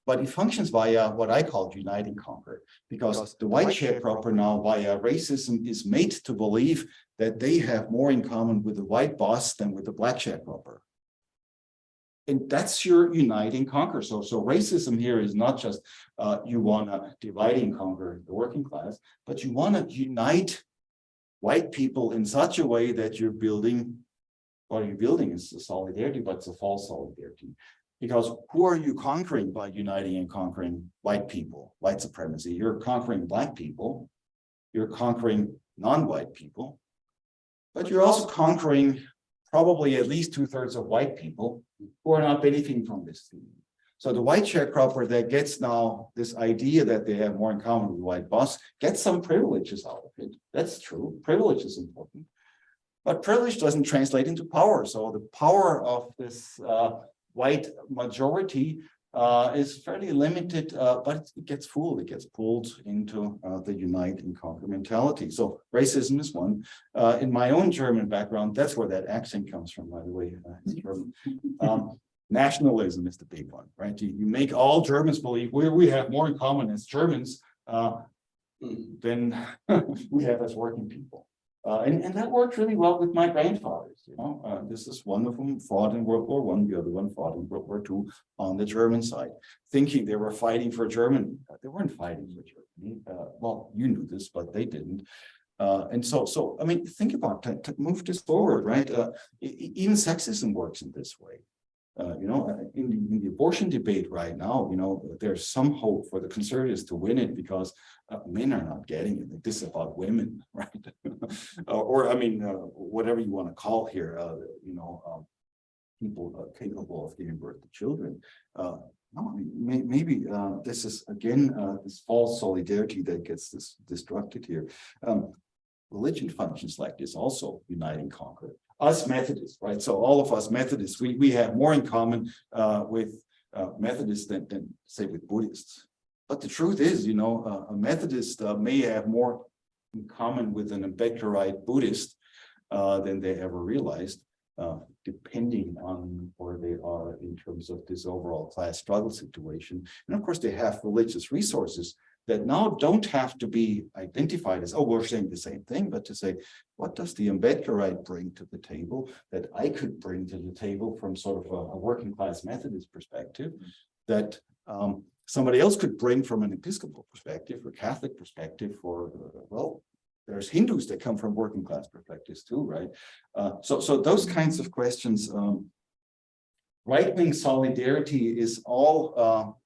but it functions via what I call unite and conquer, because the white sharecropper now via racism is made to believe that they have more in common with the white boss than with the black sharecropper. And that's your unite and conquer. So racism here is not just you want to divide and conquer the working class, but you want to unite white people in such a way that you're building, what you're building is a solidarity, but it's a false solidarity. Because who are you conquering by uniting and conquering white people, white supremacy? You're conquering black people, you're conquering non-white people, but you're also conquering probably at least 2/3 of white people who are not benefiting from this thing. So the white sharecropper that gets now this idea that they have more in common with white boss gets some privileges out of it. That's true. Privilege is important. But privilege doesn't translate into power. So the power of this white majority is fairly limited, but it gets fooled. It gets pulled into the unite and conquer mentality. So racism is one. In my own German background, that's where that accent comes from, by the way. Nationalism is the big one, right? You make all Germans believe we have more in common as Germans than we have as working people. And that worked really well with my grandfathers. This is one of them fought in World War I, the other one fought in World War II on the German side, thinking they were fighting for Germany. They weren't fighting for Germany. Well, you knew this, but they didn't. And so I mean, think about that. To move this forward, right? Even sexism works in this way. In the abortion debate right now, there's some hope for the conservatives to win it because men are not getting it. This is about women, right? or I mean, whatever you want to call here, people capable of giving birth to children. Maybe this is again this false solidarity that gets this destructed here. Religion functions like this also, unite and conquer. Us Methodists, right? So all of us Methodists, we have more in common with Methodists than say with Buddhists. But the truth is, a Methodist may have more in common with an Ambedkarite Buddhist than they ever realized, depending on where they are in terms of this overall class struggle situation. And of course, they have religious resources that now don't have to be identified as, oh, we're saying the same thing, but to say, what does the Ambedkarite bring to the table that I could bring to the table from sort of a working class Methodist perspective that somebody else could bring from an Episcopal perspective or Catholic perspective, or, well, there's Hindus that come from working class perspectives too, right? So those kinds of questions, right-wing solidarity is all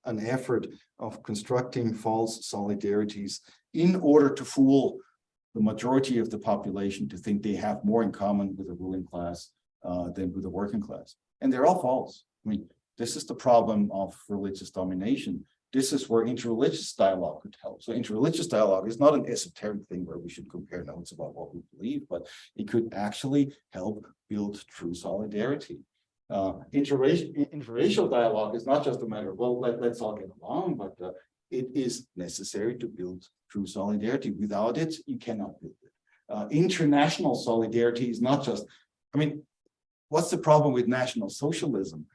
an effort of constructing false solidarities in order to fool the majority of the population to think they have more in common with the ruling class than with the working class. And they're all false. I mean, this is the problem of religious domination. This is where interreligious dialogue could help. So interreligious dialogue is not an esoteric thing where we should compare notes about what we believe, but it could actually help build true solidarity. Interracial dialogue is not just a matter of, well, let's all get along, but it is necessary to build true solidarity. Without it, you cannot build it. International solidarity is not just, I mean, what's the problem with National Socialism?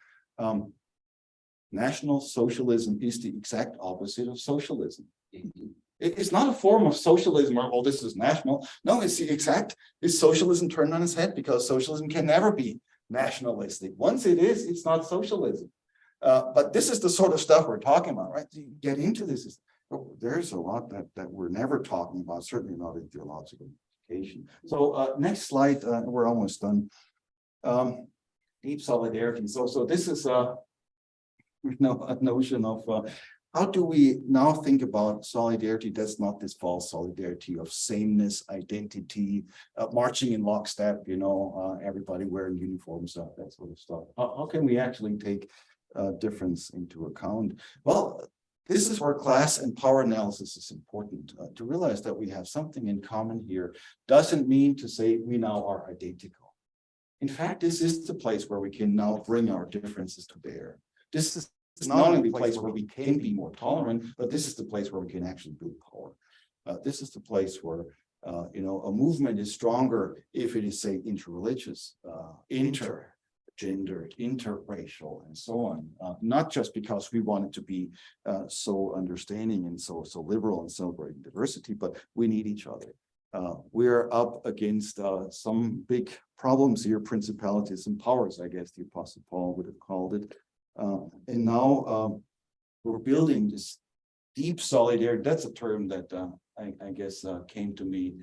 National Socialism is the exact opposite of socialism. It's not a form of socialism where, oh, this is national. No, it's the exact, it's socialism turned on its head, because socialism can never be nationalistic. Once it is, it's not socialism. But this is the sort of stuff we're talking about, right? To get into this, there's a lot that we're never talking about, certainly not in theological education. So next slide, we're almost done. Deep solidarity. So this is a notion of how do we now think about solidarity that's not this false solidarity of sameness, identity, marching in lockstep, everybody wearing uniforms, that sort of stuff. How can we actually take difference into account? Well, this is where class and power analysis is important. To realize that we have something in common here doesn't mean to say we now are identical. In fact, this is the place where we can now bring our differences to bear. This is not only the place where we can be more tolerant, but this is the place where we can actually build power. This is the place where, a movement is stronger if it is, say, interreligious, gendered, interracial, and so on. Not just because we wanted to be so understanding and so liberal and celebrating diversity, but we need each other. We're up against some big problems here, principalities and powers, I guess the Apostle Paul would have called it. And now we're building this deep solidarity. That's a term that I guess came to me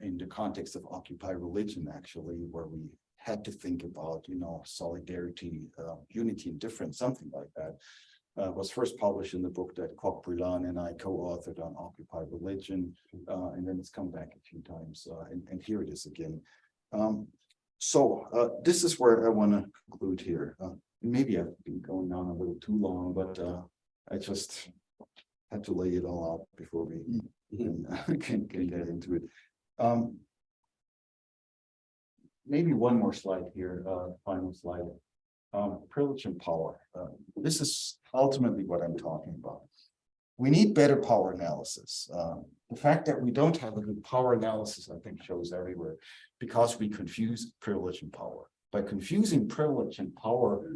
in the context of Occupy religion, actually, where we had to think about, solidarity, unity and difference, something like that. Was first published in the book that Koch-Brilan and I co-authored on Occupy religion, and then it's come back a few times, and here it is again. So this is where I want to conclude here. Maybe I've been going on a little too long, but I just had to lay it all out before we can get into it. Maybe one more slide here, final slide. Privilege and power. This is ultimately what I'm talking about. We need better power analysis. The fact that we don't have a good power analysis, I think, shows everywhere, because we confuse privilege and power. By confusing privilege and power,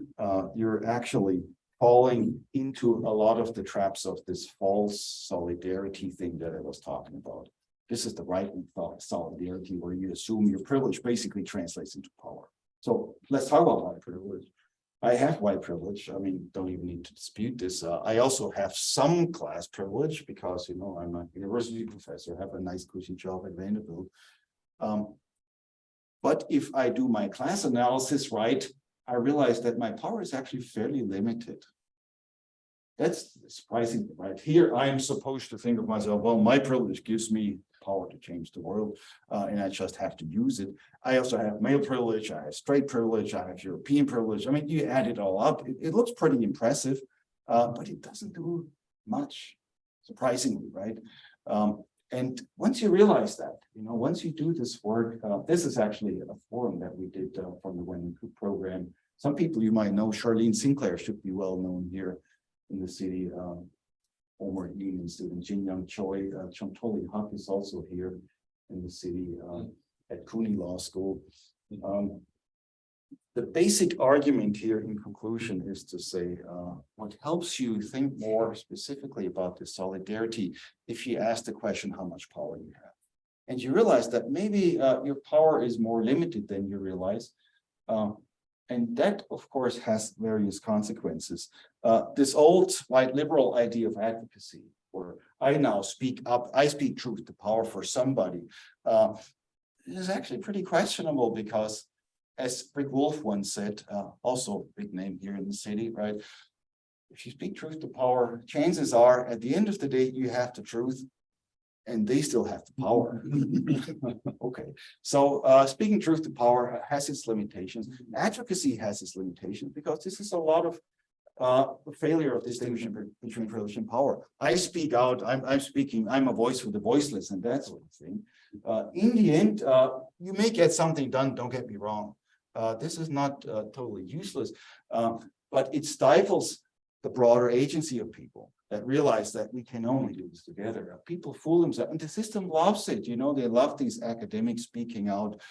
you're actually falling into a lot of the traps of this false solidarity thing that I was talking about. This is the right solidarity, where you assume your privilege basically translates into power. So let's talk about white privilege. I have white privilege. I mean, don't even need to dispute this. I also have some class privilege because, I'm a university professor, have a nice cushy job at Vanderbilt. But if I do my class analysis right, I realize that my power is actually fairly limited. That's surprising, right? Here, I'm supposed to think of myself, well, my privilege gives me power to change the world, and I just have to use it. I also have male privilege, I have straight privilege, I have European privilege. I mean, you add it all up, it looks pretty impressive, but it doesn't do much, surprisingly, right? And once you realize that, once you do this work, this is actually a forum that we did from the When and Who program. Some people you might know, Charlene Sinclair should be well known here in the city. Former union student Jin Young Choi, Chomtoli Huck is also here in the city at CUNY Law School. The basic argument here in conclusion is to say what helps you think more specifically about this solidarity if you ask the question how much power you have. And you realize that maybe your power is more limited than you realize. And that, of course, has various consequences. This old white liberal idea of advocacy, where I now speak up, I speak truth to power for somebody, is actually pretty questionable because, as Rick Wolf once said, also a big name here in the city, right? If you speak truth to power, chances are at the end of the day, you have the truth and they still have the power. Okay, so speaking truth to power has its limitations. Advocacy has its limitations because this is a lot of failure of distinction between privilege and power. I speak out, I'm speaking, I'm a voice for the voiceless and that sort of thing. In the end, you may get something done, don't get me wrong. This is not totally useless, but it stifles the broader agency of people that realize that we can only do this together. People fool themselves, and the system loves it. They love these academics speaking out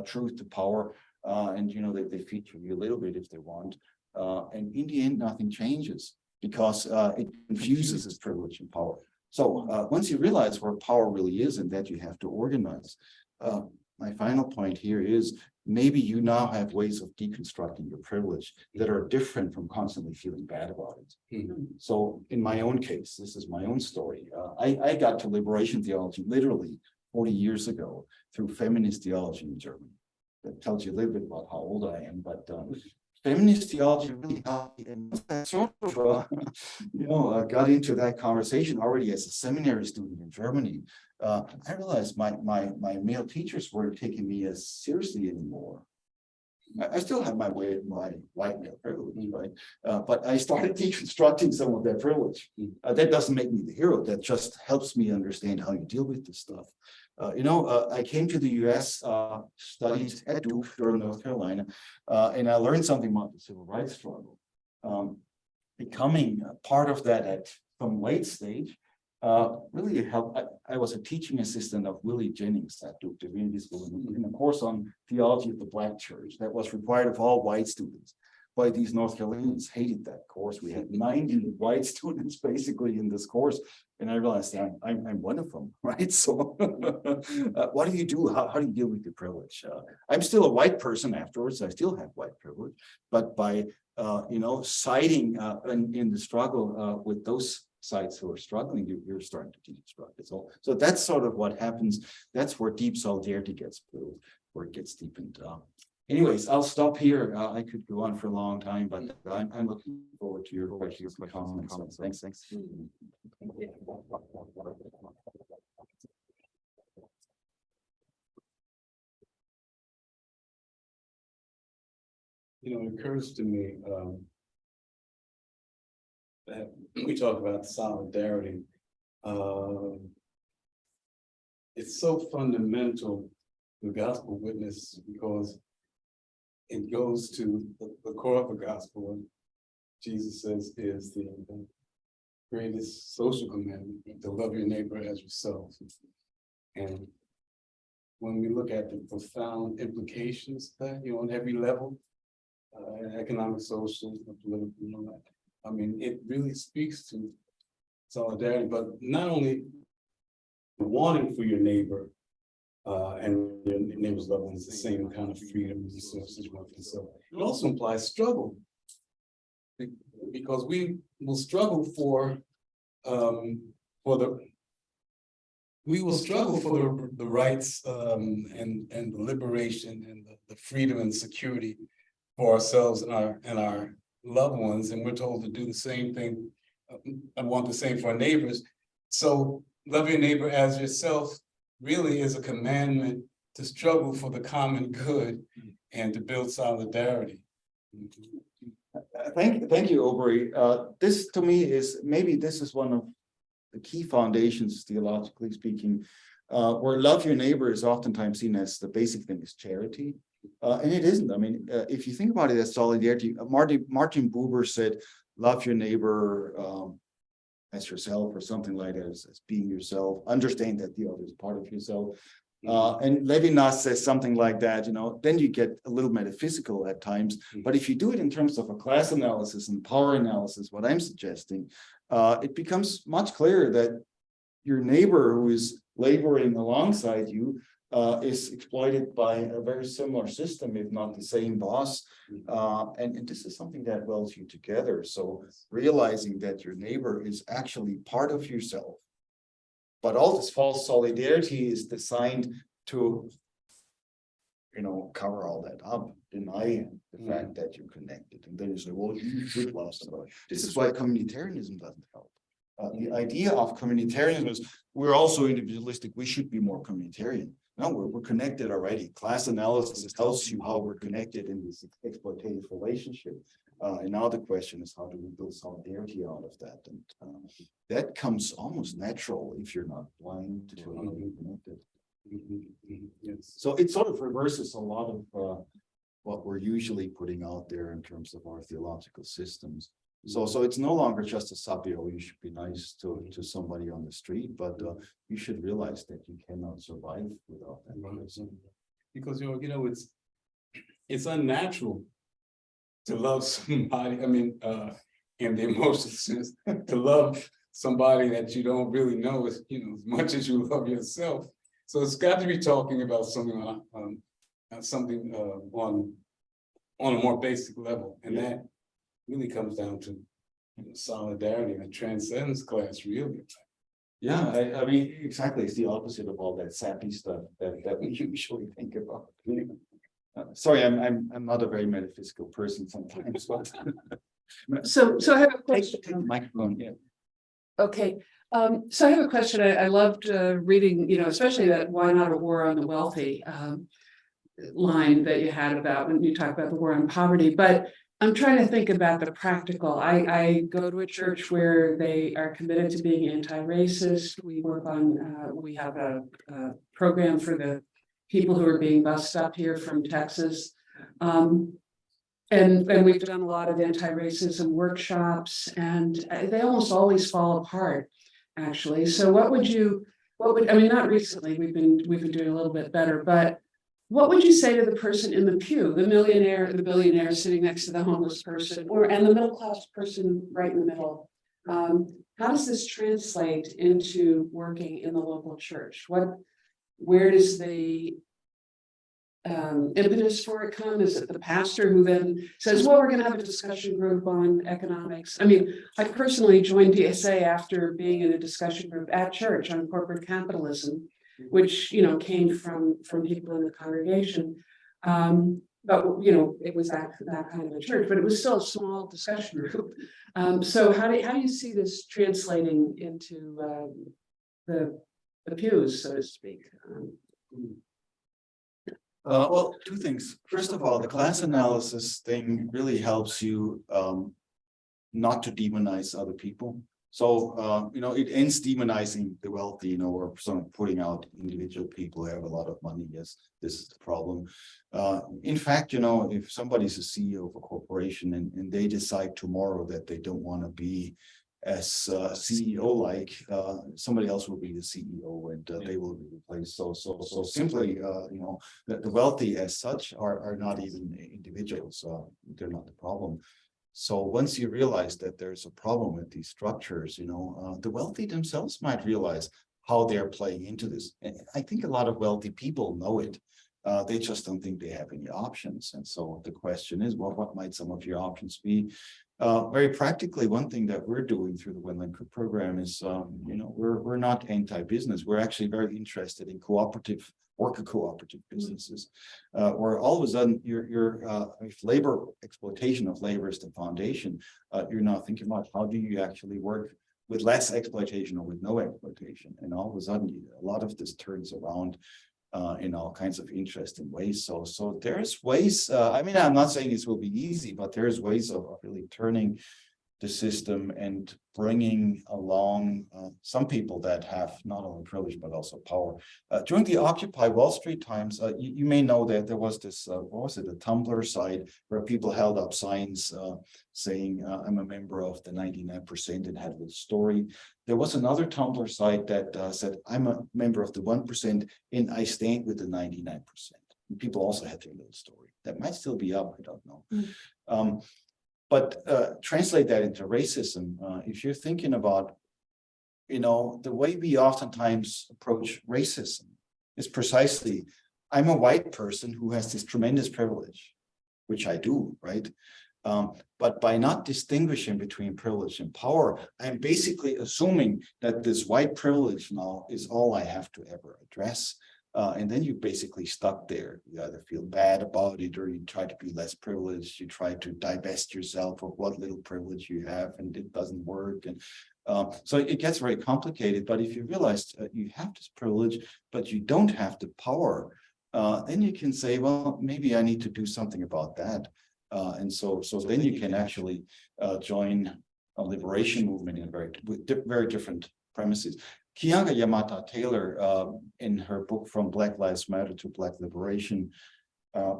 truth to power, and they feature you a little bit if they want. And in the end, nothing changes because it confuses its privilege and power. So once you realize where power really is and that you have to organize, my final point here is maybe you now have ways of deconstructing your privilege that are different from constantly feeling bad about it. Mm-hmm. So in my own case, this is my own story. I got to liberation theology literally 40 years ago through feminist theology in Germany. That tells you a little bit about how old I am, but feminist theology really helped me, and sort of, got into that conversation already as a seminary student in Germany. I realized my male teachers weren't taking me as seriously anymore. I still have my white male privilege, right? But I started deconstructing some of that privilege. That doesn't make me the hero. That just helps me understand how you deal with this stuff. I came to the US, studied at Duke, Durham, North Carolina, and I learned something about the civil rights struggle. Becoming a part of that at some late stage, really helped. I was a teaching assistant of Willie Jennings at Duke Divinity School in a course on theology of the Black Church that was required of all white students. But these North Carolinians hated that course. We had 90 white students basically in this course. And I realized I'm one of them, right? So what do you do? How do you deal with the privilege? I'm still a white person afterwards. I still have white privilege, but by siding in the struggle with those sides who are struggling, you're starting to deconstruct. So that's sort of what happens. That's where deep solidarity gets built, where it gets deepened. Anyways, I'll stop here. I could go on for a long time, but I'm looking forward to your questions. Thanks. It occurs to me that we talk about solidarity. It's so fundamental to gospel witness because it goes to the core of the gospel. Jesus says is the greatest social commandment, to love your neighbor as yourself. And when we look at the profound implications that, on every level, economic, social, political, I mean, it really speaks to solidarity, but not only wanting for your neighbor and your neighbor's loved ones the same kind of freedom and resources. So it also implies struggle, because we will struggle for the rights and the liberation and the freedom and security for ourselves and our loved ones, and we're told to do the same thing. I want the same for our neighbors. So love your neighbor as yourself really is a commandment to struggle for the common good and to build solidarity. Thank you, Aubrey. This to me is this is one of the key foundations, theologically speaking, where love your neighbor is oftentimes seen as the basic thing is charity. And it isn't. I mean, if you think about it as solidarity, Martin Buber said, love your neighbor as yourself, or something like that, as being yourself. Understand that the other is part of yourself. And Levinas says something like that, then you get a little metaphysical at times. But if you do it in terms of a class analysis and power analysis, what I'm suggesting, it becomes much clearer that your neighbor who is laboring alongside you is exploited by a very similar system, if not the same boss. And this is something that welds you together. So realizing that your neighbor is actually part of yourself. But all this false solidarity is designed to, cover all that up, deny the fact that you're connected. And then you say, well, you should love somebody. This is why communitarianism doesn't help. The idea of communitarianism is we're also individualistic. We should be more communitarian. No, we're connected already. Class analysis tells you how we're connected in this exploitative relationship. And now the question is, how do we build solidarity out of that? And that comes almost natural if you're not blind to being connected. Yes. So it sort of reverses a lot of what we're usually putting out there in terms of our theological systems. So it's no longer just a sabio. You should be nice to somebody on the street, but you should realize that you cannot survive without that person. Because it's unnatural to love somebody. I mean, in the emotional sense, to love somebody that you don't really know as much as you love yourself. So it's got to be talking about something on a more basic level, and that really comes down to solidarity that transcends class, really. Yeah, I mean, exactly. It's the opposite of all that sappy stuff that we usually think about. Sorry, I'm not a very metaphysical person sometimes. But So I have a question. take the microphone. Yeah. Okay, so I have a question. I loved reading, especially that "Why Not a War on the Wealthy" line that you had about when you talk about the war on poverty. But I'm trying to think about the practical. I go to a church where they are committed to being anti-racist. We work on, we have a program for the people who are being bused up here from Texas. And we've done a lot of anti-racism workshops, and they almost always fall apart. actually. So what would, I mean, not recently, we've been doing a little bit better, but what would you say to the person in the pew, the millionaire, the billionaire sitting next to the homeless person, and the middle class person right in the middle? How does this translate into working in the local church? Where does the impetus for it come? Is it the pastor who then says, well, we're going to have a discussion group on economics? I mean, I personally joined DSA after being in a discussion group at church on corporate capitalism, which, you know, came from people in the congregation. But, you know, it was that kind of a church, but it was still a small discussion group. So how do you see this translating into the pews, so to speak? Well, two things. First of all, the class analysis thing really helps you not to demonize other people. So, you know, it ends demonizing the wealthy, you know, or sort of putting out individual people who have a lot of money. Yes, this is the problem. In fact, you know, if somebody's a CEO of a corporation and they decide tomorrow that they don't want to be as CEO-like, somebody else will be the CEO and they will be replaced. So simply, you know, the wealthy as such are not even individuals. They're not the problem. So once you realize that there's a problem with these structures, you know, the wealthy themselves might realize how they're playing into this. And I think a lot of wealthy people know it. They just don't think they have any options. And so the question is, well, what might some of your options be? Very practically, one thing that we're doing through the Win-Win program is, you know, we're not anti-business. We're actually very interested in cooperative businesses, where all of a sudden if labor exploitation of labor is the foundation, you're now thinking about how do you actually work with less exploitation or with no exploitation, and all of a sudden a lot of this turns around in all kinds of interesting ways. So there's ways. I mean, I'm not saying this will be easy, but there's ways of really turning the system and bringing along some people that have not only privilege but also power. During the Occupy Wall Street times, you may know that there was this, what was it, a Tumblr site where people held up signs saying, I'm a member of the 99% and had a little story. There was another Tumblr site that said, I'm a member of the 1% and I stand with the 99%. And people also had their little story. That might still be up, I don't know. But translate that into racism. If you're thinking about, you know, the way we oftentimes approach racism is precisely, I'm a white person who has this tremendous privilege, which I do, right? But by not distinguishing between privilege and power, I'm basically assuming that this white privilege now is all I have to ever address. And then you're basically stuck there. You either feel bad about it or you try to be less privileged. You try to divest yourself of what little privilege you have and it doesn't work. And so it gets very complicated. But if you realize you have this privilege, but you don't have the power, then you can say, well, maybe I need to do something about that. And so then you can actually join a liberation movement in very different premises. Keeanga Yamata Taylor, in her book From Black Lives Matter to Black Liberation,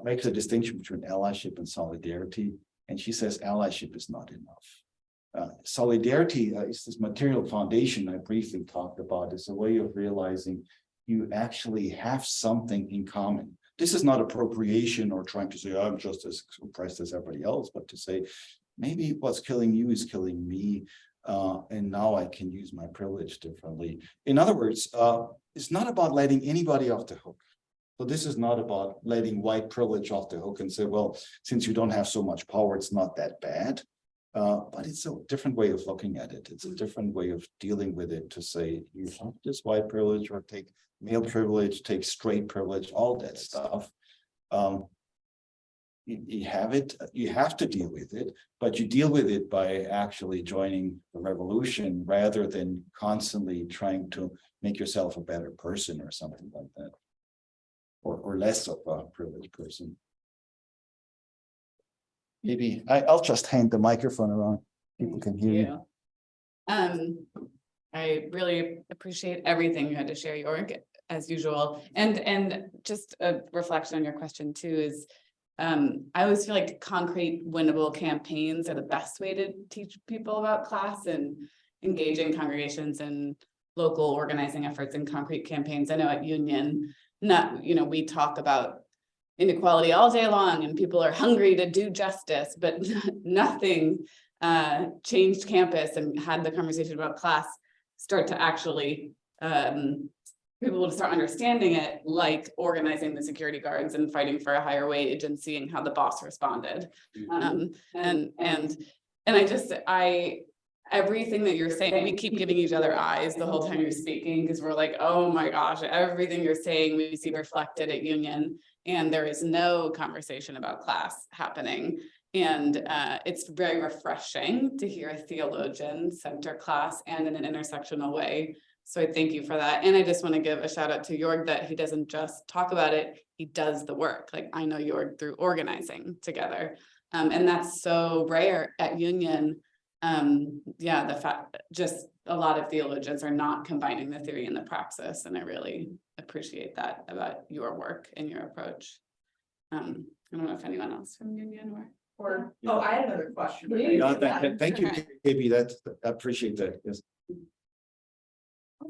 makes a distinction between allyship and solidarity. And she says allyship is not enough. Solidarity is this material foundation I briefly talked about. It's a way of realizing you actually have something in common. This is not appropriation or trying to say, I'm just as oppressed as everybody else, but to say, maybe what's killing you is killing me. And now I can use my privilege differently. In other words, it's not about letting anybody off the hook. So this is not about letting white privilege off the hook and say, well, since you don't have so much power, it's not that bad. But it's a different way of looking at it. It's a different way of dealing with it to say, you have this white privilege or take male privilege, take straight privilege, all that stuff. You have it, you have to deal with it, but you deal with it by actually joining the revolution rather than constantly trying to make yourself a better person or something like that, or less of a privileged person. Maybe I'll just hand the microphone around. People can hear you. I really appreciate everything you had to share, Joerg, as usual. And just a reflection on your question too is, I always feel like concrete winnable campaigns are the best way to teach people about class. And engaging congregations in local organizing efforts and concrete campaigns. I know at Union, we talk about inequality all day long and people are hungry to do justice, but nothing changed campus and had the conversation about class start to actually people will start understanding it, like organizing the security guards and fighting for a higher wage and seeing how the boss responded. Everything that you're saying, we keep giving each other eyes the whole time you're speaking, because we're like, oh my gosh, everything you're saying we see reflected at Union, and there is no conversation about class happening. And it's very refreshing to hear a theologian center class and in an intersectional way. So I thank you for that. And I just want to give a shout out to Joerg that he doesn't just talk about it, he does the work. Like I know Joerg through organizing together. And that's so rare at Union. The fact just a lot of theologians are not combining the theory and the praxis. And I really appreciate that about your work and your approach. I don't know if anyone else from Union or. Oh, I had another question. Thank you, KB, I appreciate that, yes.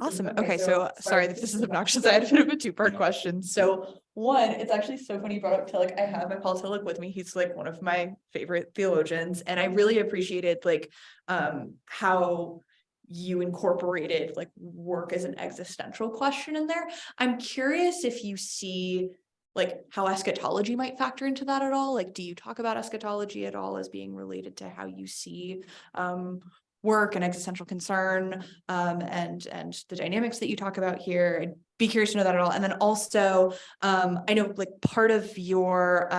Awesome. Okay, so sorry if this is obnoxious. I had a bit of a two-part question. So one, it's actually so funny you brought up Tillich. I have my Paul Tillich with me. He's like one of my favorite theologians, and I really appreciated like how you incorporated like work as an existential question in there. I'm curious if you see like how eschatology might factor into that at all. Like, do you talk about eschatology at all as being related to how you see work and existential concern and the dynamics that you talk about here? I'd be curious to know that at all. And then also, I know like part of your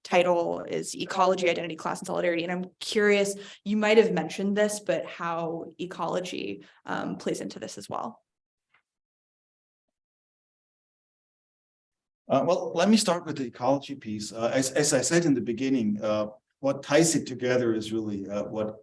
title is ecology, identity, class, and solidarity. And I'm curious, you might have mentioned this, but how ecology plays into this as well. Well, let me start with the ecology piece. As I said in the beginning, what ties it together is really what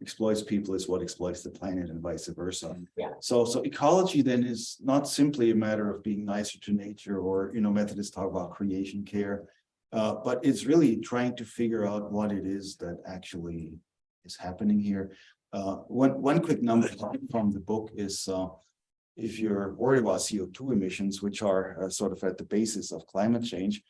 exploits people is what exploits the planet and vice versa. Yeah. So ecology then is not simply a matter of being nicer to nature or, Methodists talk about creation care, but it's really trying to figure out what it is that actually is happening here. One quick number from the book is if you're worried about CO2 emissions, which are sort of at the basis of climate change,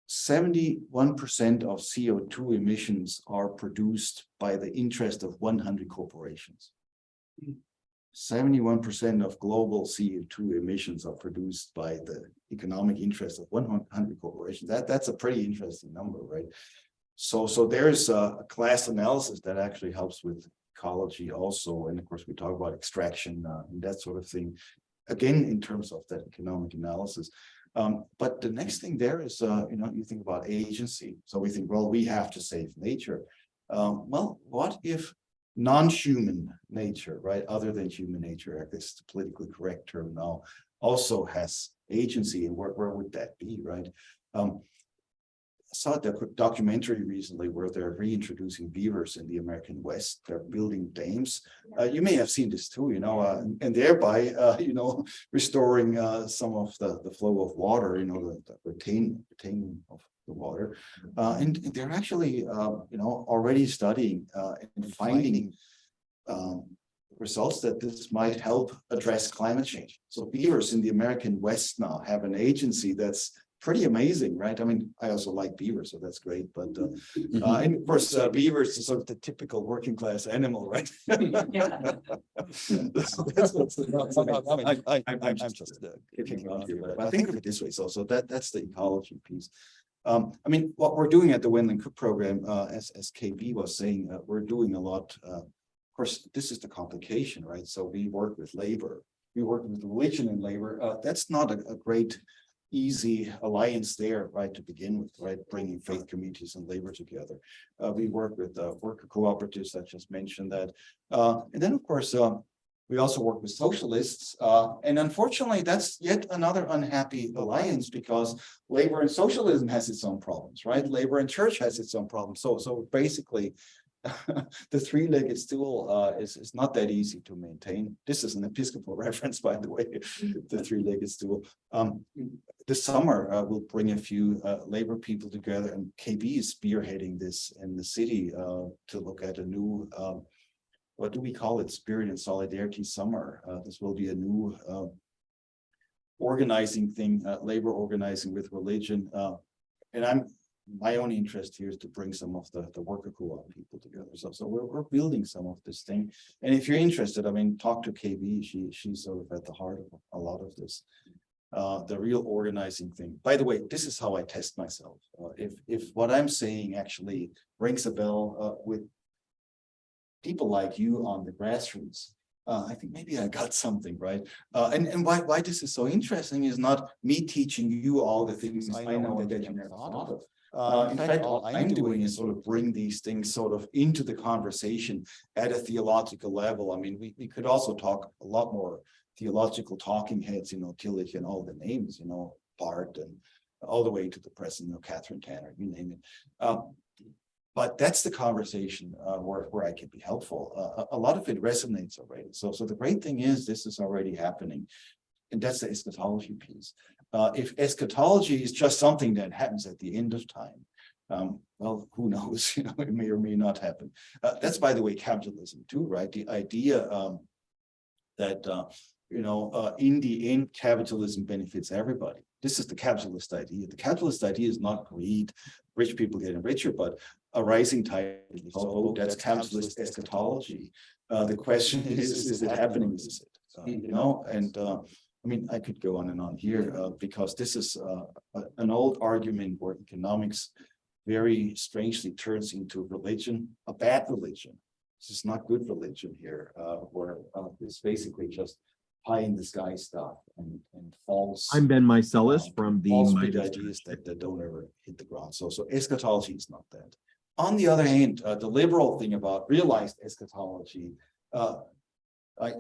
71% of CO2 emissions are produced by the interest of 100 corporations. 71% of global CO2 emissions are produced by the economic interest of 100 corporations. That's a pretty interesting number, right? So there's a class analysis that actually helps with ecology also. And of course, we talk about extraction and that sort of thing, again, in terms of that economic analysis. But the next thing there is, you think about agency. So we think, well, we have to save nature. Well, what if non-human nature, right, other than human nature, I guess the politically correct term now, also has agency, and where would that be, right? I saw the documentary recently where they're reintroducing beavers in the American West. They're building dams. You may have seen this too, and thereby, restoring some of the flow of water, the retaining of the water. And they're actually, already studying and finding results that this might help address climate change. So beavers in the American West now have an agency that's pretty amazing, right? I mean, I also like beavers, so that's great. But and of course, beavers are sort of the typical working class animal, right? Yeah. That's what's I'm just kicking off here, but I think of it this way. So that's the ecology piece. I mean, what we're doing at the Wendland Cook program, as KB was saying, we're doing a lot. Of course, this is the complication, right? So we work with labor, we work with religion and labor. That's not a great easy alliance there, right, to begin with, right, bringing faith communities and labor together. We work with worker cooperatives, I just mentioned that. And then, of course, we also work with socialists. And unfortunately, that's yet another unhappy alliance because labor and socialism has its own problems, right? Labor and church has its own problems. So basically, the three-legged stool is not that easy to maintain. This is an Episcopal reference, by the way, the three-legged stool. This summer, we'll bring a few labor people together, and KB is spearheading this in the city to look at a new, what do we call it? Spirit and Solidarity Summer. This will be a new organizing thing, labor organizing with religion. And my only interest here is to bring some of the worker co-op people together. So we're building some of this thing. And if you're interested, I mean, talk to KB. She's sort of at the heart of a lot of this. The real organizing thing. By the way, this is how I test myself. If what I'm saying actually rings a bell with people like you on the grassroots, I think maybe I got something, right? And why this is so interesting is not me teaching you all the things I know that you never thought of. In fact, all I'm doing is sort of bring these things sort of into the conversation at a theological level. I mean, we could also talk a lot more theological talking heads, you know, Tillich and all the names, you know, Bart and all the way to the present, you know, Catherine Tanner, you name it. But that's the conversation where I can be helpful. A lot of it resonates already. So the great thing is this is already happening. And that's the eschatology piece. If eschatology is just something that happens at the end of time, well, who knows, you know, it may or may not happen. That's, by the way, capitalism too, right? The idea that, you know, in the end, capitalism benefits everybody. This is the capitalist idea. The capitalist idea is not greed, rich people getting richer, but a rising tide. So that's capitalist eschatology. The question is it happening? Is it, you know, and I mean, I could go on and on here because this is an old argument where economics very strangely turns into religion, a bad religion. This is not good religion here, where it's basically just pie in the sky stuff and false. I'm Ben Mycelis from the false big Midas ideas that don't ever hit the ground. So eschatology is not that. On the other hand, the liberal thing about realized eschatology, I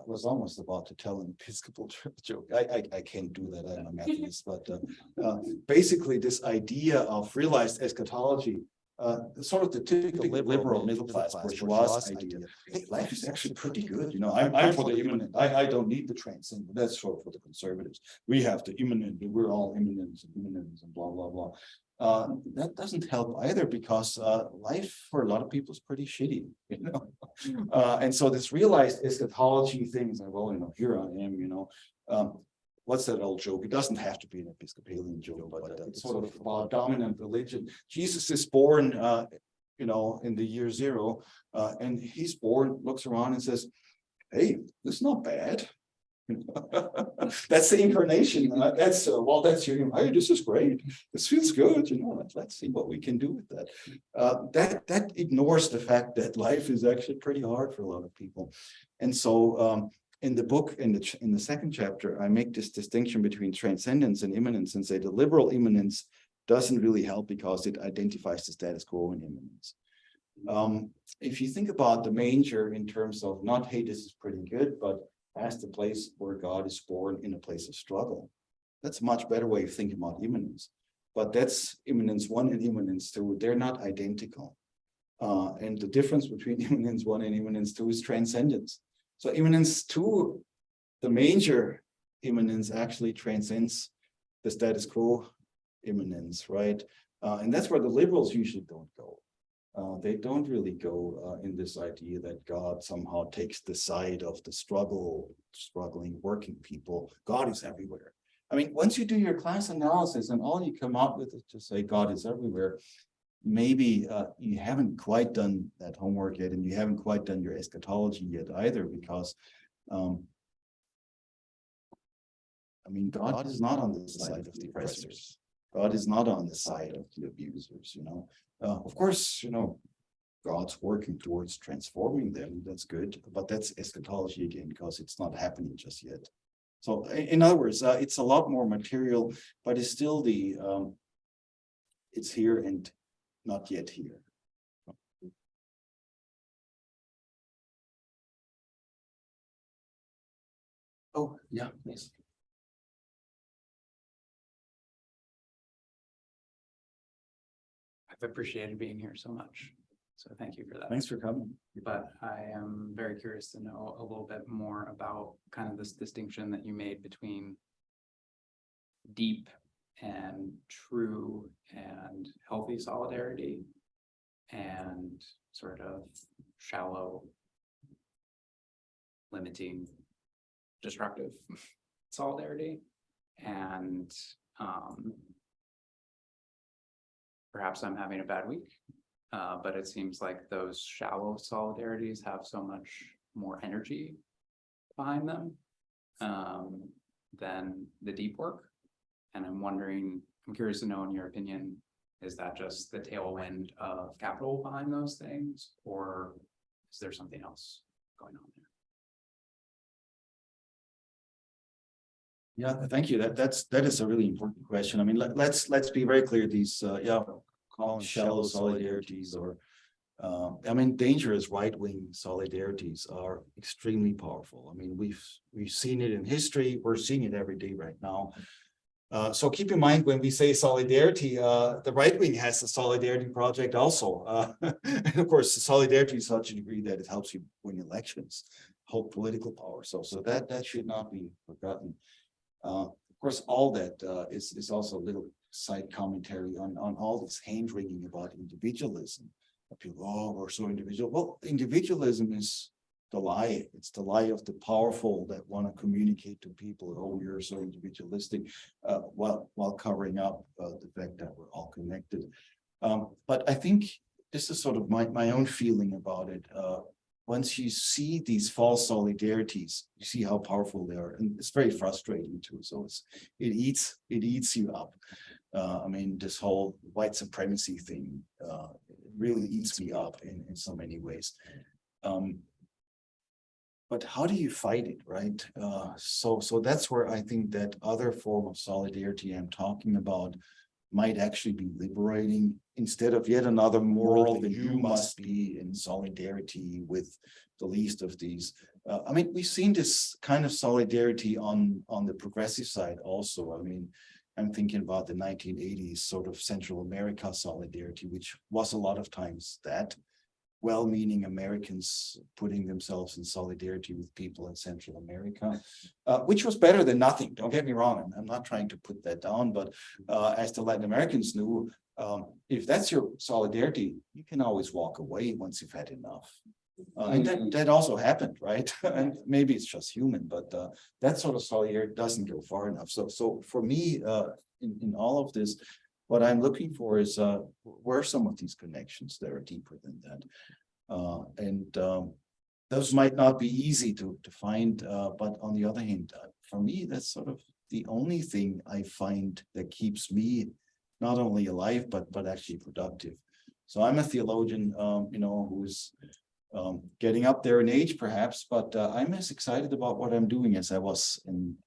was almost about to tell an Episcopal joke. I can't do that. I'm a Methodist, but basically this idea of realized eschatology, sort of the typical liberal middle class bourgeois idea. Hey, life is actually pretty good. You know, I'm for the immanent. I don't need the transcendent. That's sort of for the conservatives. We have the immanent. We're all immanents and blah blah blah. That doesn't help either because life for a lot of people is pretty shitty, you know. And so this realized eschatology thing is like, well, you know, here I am, you know. What's that old joke? It doesn't have to be an Episcopalian joke, but it's sort of about dominant religion. Jesus is born, you know, in the year zero, and he's born, looks around and says, hey, this is not bad. That's the incarnation. That's well, that's your, hey, this is great. This feels good, you know. Let's see what we can do with that. That ignores the fact that life is actually pretty hard for a lot of people. And so in the book, in the second chapter, I make this distinction between transcendence and immanence and say the liberal immanence doesn't really help because it identifies the status quo in immanence. If you think about the manger in terms of not, hey, this is pretty good, but as the place where God is born in a place of struggle, that's a much better way of thinking about immanence. But that's immanence 1 and immanence 2. They're not identical. And the difference between immanence 1 and immanence 2 is transcendence. So immanence 2, the manger immanence actually transcends the status quo immanence, right? And that's where the liberals usually don't go. They don't really go in this idea that God somehow takes the side of the struggling working people. God is everywhere. I mean, once you do your class analysis and all you come up with is to say God is everywhere, maybe you haven't quite done that homework yet, and you haven't quite done your eschatology yet either, because I mean, God is not on the side of the oppressors. God is not on the side of the abusers, you know. Of course, you know, God's working towards transforming them. That's good, but that's eschatology again, because it's not happening just yet. So in other words, it's a lot more material, but it's still it's here and not yet here. Oh, yeah, please. I've appreciated being here so much. So thank you for that. Thanks for coming. But I am very curious to know a little bit more about kind of this distinction that you made between deep and true and healthy solidarity and sort of shallow, limiting, destructive solidarity. And perhaps I'm having a bad week, but it seems like those shallow solidarities have so much more energy behind them than the deep work. And I'm curious to know, in your opinion, is that just the tailwind of capital behind those things, or is there something else going on there? Yeah, thank you. That is a really important question. I mean, let's be very clear. These call them shallow solidarities, or I mean, dangerous right-wing solidarities are extremely powerful. I mean, we've seen it in history. We're seeing it every day right now. So keep in mind, when we say solidarity, the right wing has a solidarity project also. And of course, solidarity to such a degree that it helps you win elections, hold political power. So that should not be forgotten. Of course, all that is also a little side commentary on all this hand wringing about individualism. People, oh, we're so individual. Well, individualism is the lie. It's the lie of the powerful that want to communicate to people, oh, you're so individualistic, while covering up the fact that we're all connected. But I think this is sort of my own feeling about it. Once you see these false solidarities, you see how powerful they are, and it's very frustrating too. So it eats you up. I mean, this whole white supremacy thing really eats me up in so many ways. But how do you fight it, right? So that's where I think that other form of solidarity I'm talking about might actually be liberating, instead of yet another moral that you must be in solidarity with the least of these. I mean, we've seen this kind of solidarity on the progressive side also. I mean, I'm thinking about the 1980s sort of Central America solidarity, which was a lot of times that well-meaning Americans putting themselves in solidarity with people in Central America, which was better than nothing. Don't get me wrong. I'm not trying to put that down, but as the Latin Americans knew, if that's your solidarity, you can always walk away once you've had enough. And that also happened, right? And maybe it's just human, but that sort of solidarity doesn't go far enough. So for me, in all of this, what I'm looking for is where are some of these connections that are deeper than that, and those might not be easy to find. But on the other hand, for me, that's sort of the only thing I find that keeps me not only alive but actually productive. So I'm a theologian, who's getting up there in age, perhaps, but I'm as excited about what I'm doing as I was in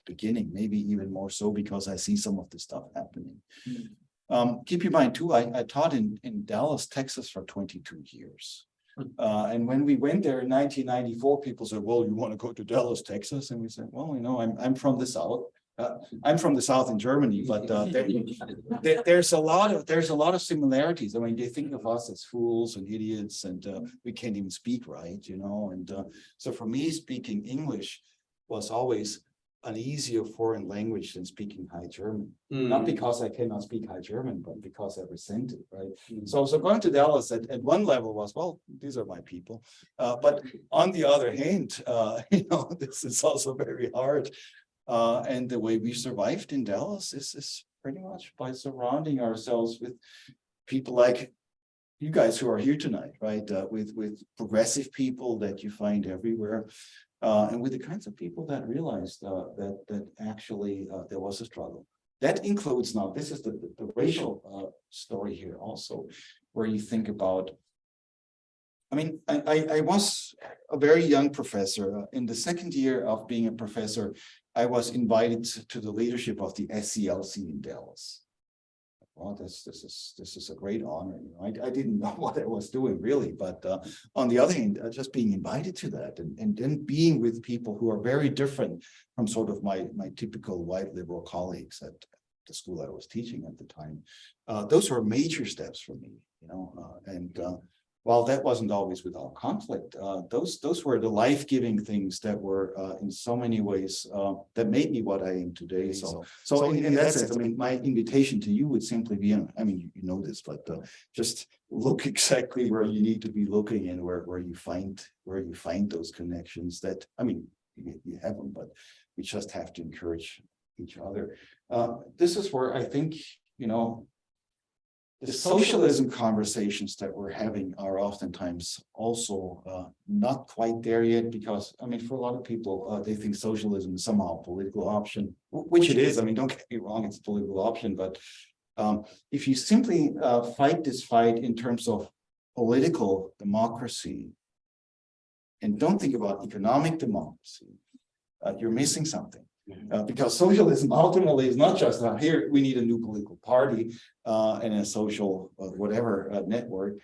beginning, maybe even more so because I see some of this stuff happening. Keep in mind too, I taught in Dallas, Texas for 22 years. And when we went there in 1994, people said, well, you want to go to Dallas, Texas? And we said, well, I'm from the South. I'm from the South in Germany, but there's a lot of similarities. I mean, they think of us as fools and idiots, and we can't even speak right, and so for me, speaking English was always an easier foreign language than speaking High German. Not because I cannot speak High German, but because I resent it, right? So going to Dallas at one level was, well, these are my people. But on the other hand, this is also very hard. And the way we survived in Dallas is pretty much by surrounding ourselves with people like you guys who are here tonight, right? With progressive people that you find everywhere. And with the kinds of people that realized that actually there was a struggle. That includes now, this is the racial story here also, where you think about, I mean, I was a very young professor. In the second year of being a professor, I was invited to the leadership of the SCLC in Dallas. Well, this is a great honor. I didn't know what I was doing really, but on the other hand, just being invited to that and then being with people who are very different from sort of my typical white liberal colleagues the school I was teaching at the time. Those were major steps for me, and while that wasn't always without conflict, those were the life-giving things that were in so many ways that made me what I am today. So in that sense, I mean, my invitation to you would simply be, I mean, you know this, but just look exactly where you need to be looking and where you find those connections that, I mean, you have them, but we just have to encourage each other. This is where I think, the socialism conversations that we're having are oftentimes also not quite there yet, because I mean, for a lot of people, they think socialism is somehow a political option, which it is. I mean, don't get me wrong, it's a political option, but if you simply fight this fight in terms of political democracy and don't think about economic democracy, you're missing something. Because socialism ultimately is not just here, we need a new political party and a social whatever network.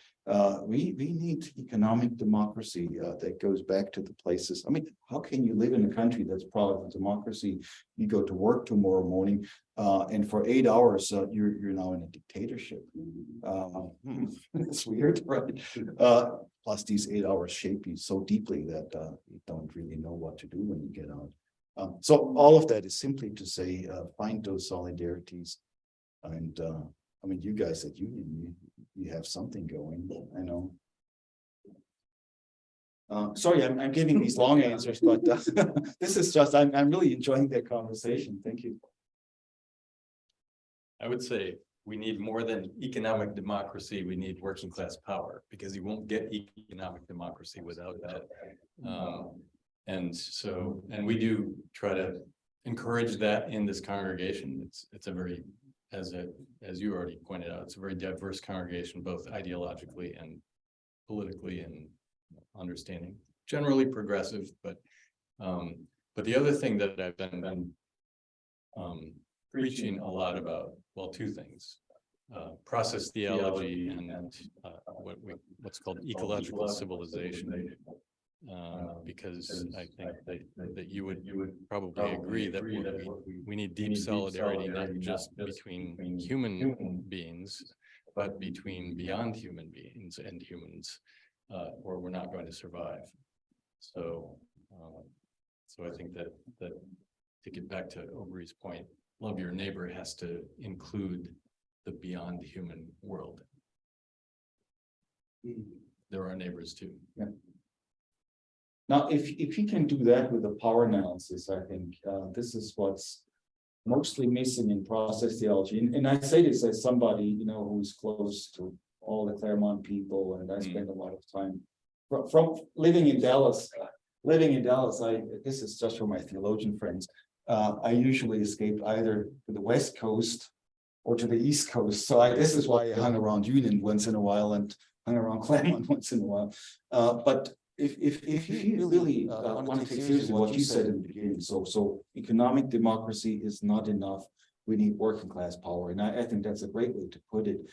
We need economic democracy that goes back to the places. I mean, how can you live in a country that's proud of democracy? You go to work tomorrow morning and for 8 hours you're now in a dictatorship. It's weird, right? Plus these 8 hours shape you so deeply that you don't really know what to do when you get out. So all of that is simply to say, find those solidarities. And I mean, you guys at Union, you have something going, I know. Sorry, I'm giving these long answers, but this is just, I'm really enjoying that conversation. Thank you. I would say we need more than economic democracy. We need working class power, because you won't get economic democracy without that. And we do try to encourage that in this congregation. It's a very, as you already pointed out, it's a very diverse congregation, both ideologically and politically and understanding, generally progressive, but the other thing that I've been preaching a lot about, well, two things, process theology and what's called ecological civilization. Because I think that you would probably agree that we need deep solidarity, not just between human beings, but between beyond human beings and humans, or we're not going to survive. So I think that to get back to Aubrey's point, love your neighbor has to include the beyond human world. There are neighbors too. Yeah. Now, if you can do that with a power analysis, I think this is what's mostly missing in process theology. And I say this as somebody, who's close to all the Claremont people, and I spend a lot of time from living in Dallas. This is just for my theologian friends. I usually escape either to the West Coast or to the East Coast. So this is why I hung around Union once in a while and hung around Claremont once in a while. But if you really want to take seriously what you said in the beginning, so economic democracy is not enough. We need working class power, and I think that's a great way to put it.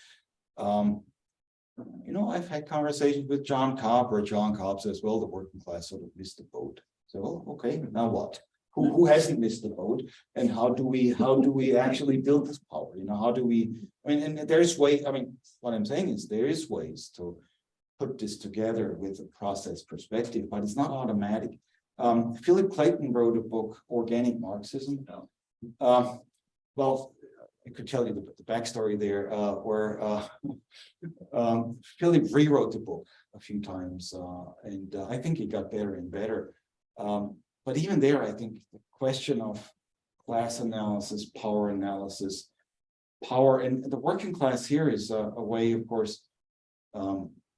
I've had conversations with John Cobb, where John Cobb says, "Well, the working class sort of missed the boat." So, okay, now what? Who hasn't missed the boat, and how do we actually build this power? How do we? I mean, and there's ways. I mean, what I'm saying is there is ways to put this together with a process perspective, but it's not automatic. Philip Clayton wrote a book, Organic Marxism. Well, I could tell you the backstory there, where Philip rewrote the book a few times, and I think it got better and better. But even there, I think the question of class analysis, power analysis, power, and the working class here is a way, of course,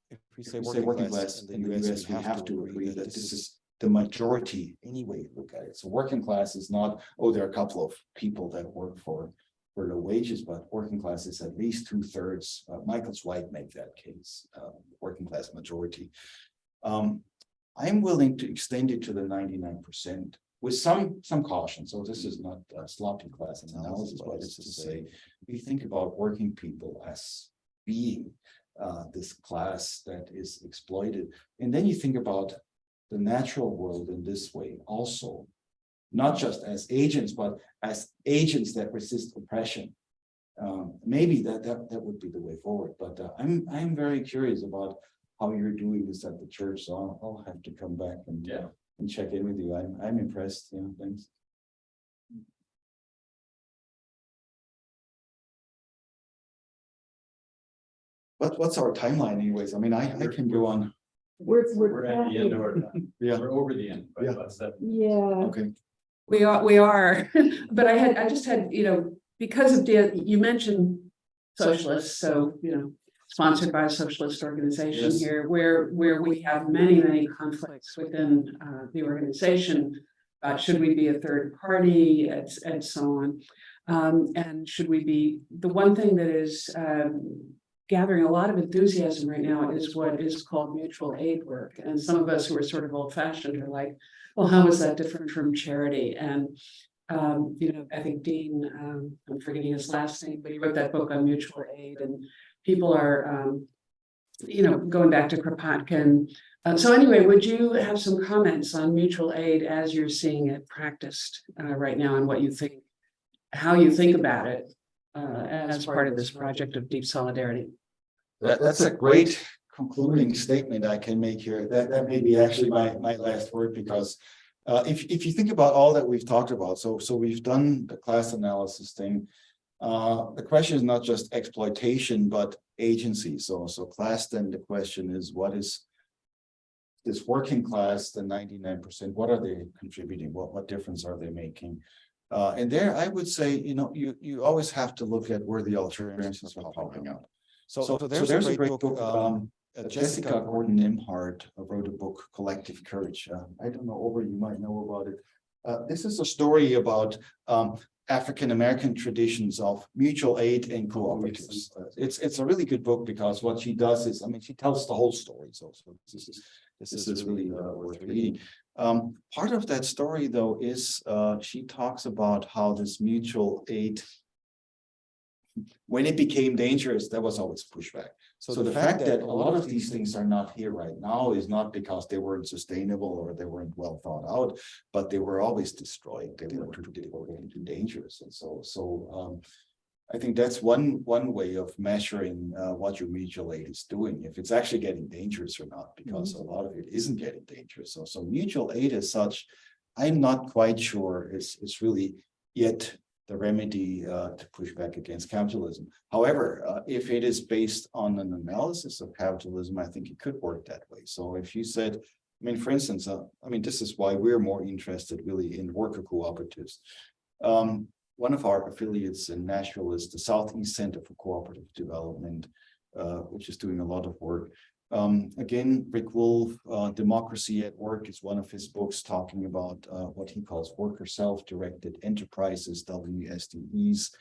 if we say working class in the US, we have to agree that this is the majority anyway you look at it. So working class is not, there are a couple of people that work for low wages, but working class is at least 2/3. Michael Zweig made that case, working class majority. I'm willing to extend it to the 99% with some caution. So this is not a sloppy class analysis, but it's to say, we think about working people as being this class that is exploited. And then you think about the natural world in this way also, not just as agents, but as agents that resist oppression. maybe that would be the way forward, but I'm very curious about how you're doing this at the church, so I'll have to come back and and check in with you. I'm impressed, thanks. What's our timeline anyways? I mean, I can go on. We're at the end of our time. Yeah. We're over the end. by Yeah. about 7 Yeah. Okay. We are, but I just had, because of you mentioned socialists, so, sponsored by a socialist organization Yes. here, where we have many conflicts within the organization. Should we be a third party and so on? And should we be, the one thing that is gathering a lot of enthusiasm right now is what is called mutual aid work. And some of us who are sort of old fashioned are like, well, how is that different from charity? And, I think Dean, I'm forgetting his last name, but he wrote that book on mutual aid, and people are, going back to Kropotkin. So anyway, would you have some comments on mutual aid as you're seeing it practiced right now, and what you think, how you think about it as part of this project of deep solidarity? That's a great concluding statement I can make here. That may be actually my last word, because if you think about all that we've talked about, so we've done the class analysis thing. The question is not just exploitation, but agency. So class, then the question is, what is this working class, the 99%, what are they contributing? What difference are they making? And there I would say, you always have to look at where the alternatives are popping out. So there's a great book. Jessica Gordon-Nimhart wrote a book, Collective Courage. I don't know, Aubrey, you might know about it. This is a story about African-American traditions of mutual aid and cooperatives. It's a really good book, because what she does is, she tells the whole story. So this is really worth reading. Part of that story, though, is she talks about how this mutual aid, when it became dangerous, there was always pushback. So the fact that a lot of these things are not here right now is not because they weren't sustainable or they weren't well thought out, but they were always destroyed. They were too dangerous. And so I think that's one way of measuring what your mutual aid is doing, if it's actually getting dangerous or not, because a lot of it isn't getting dangerous. So mutual aid as such, I'm not quite sure it's really yet the remedy to push back against capitalism. However, if it is based on an analysis of capitalism, I think it could work that way. So if you said, for instance, this is why we're more interested really in worker cooperatives. One of our affiliates in Nashville is the Southeast Center for Cooperative Development, which is doing a lot of work. Again, Rick Wolf, Democracy at Work is one of his books, talking about what he calls worker self-directed enterprises, WSDEs.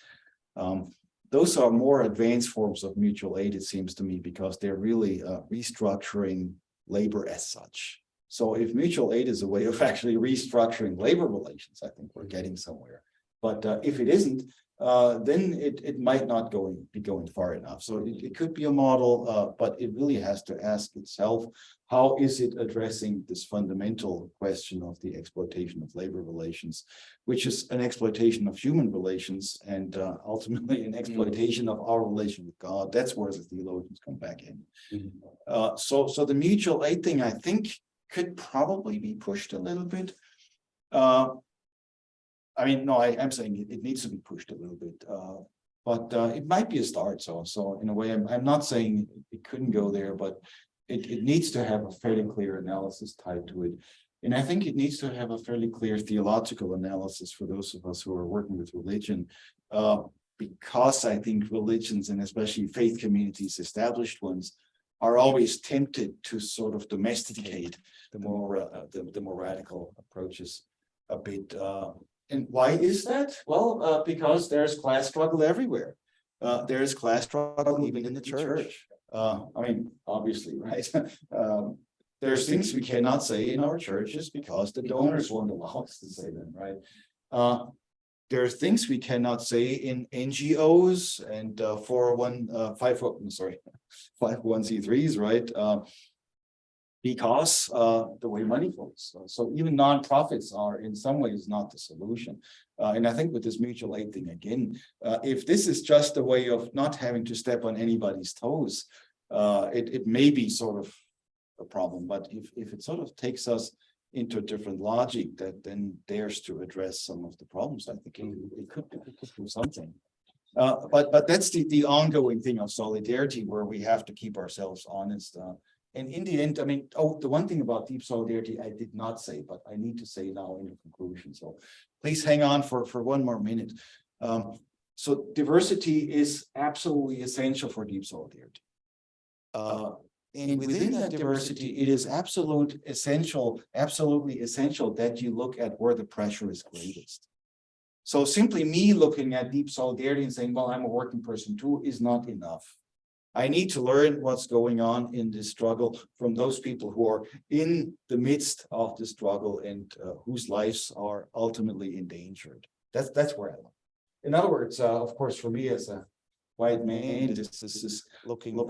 Those are more advanced forms of mutual aid, it seems to me, because they're really restructuring labor as such. So if mutual aid is a way of actually restructuring labor relations, I think we're getting somewhere. But if it isn't, then it might not be going far enough. So it could be a model, but it really has to ask itself, how is it addressing this fundamental question of the exploitation of labor relations, which is an exploitation of human relations, and ultimately an exploitation of our relation with God. That's where the theologians come back in. So the mutual aid thing, I think, could probably be pushed a little bit. No, I'm saying it needs to be pushed a little bit, but it might be a start. So in a way, I'm not saying it couldn't go there, but it needs to have a fairly clear analysis tied to it. And I think it needs to have a fairly clear theological analysis for those of us who are working with religion, because I think religions, and especially faith communities, established ones, are always tempted to sort of domesticate the more radical approaches a bit. And why is that? Well, because there's class struggle everywhere. There's class struggle even in the church. Obviously, right? There's things we cannot say in our churches because the donors won't allow us to say them, right? There are things we cannot say in NGOs and 501c3s, right? because the way money flows. So even nonprofits are in some ways not the solution. And I think with this mutual aid thing again, if this is just a way of not having to step on anybody's toes, it may be sort of a problem. But if it sort of takes us into a different logic that then dares to address some of the problems, I think it could do something. But that's the ongoing thing of solidarity, where we have to keep ourselves honest. And in the end, I mean, the one thing about deep solidarity I did not say, but I need to say now in the conclusion. So please hang on for one more minute. So diversity is absolutely essential for deep solidarity. And within that diversity, it is absolutely essential that you look at where the pressure is greatest. So simply me looking at deep solidarity and saying, well, I'm a working person too, is not enough. I need to learn what's going on in this struggle from those people who are in the midst of the struggle and whose lives are ultimately endangered. That's where I look. In other words, of course, for me as a white man, this is looking to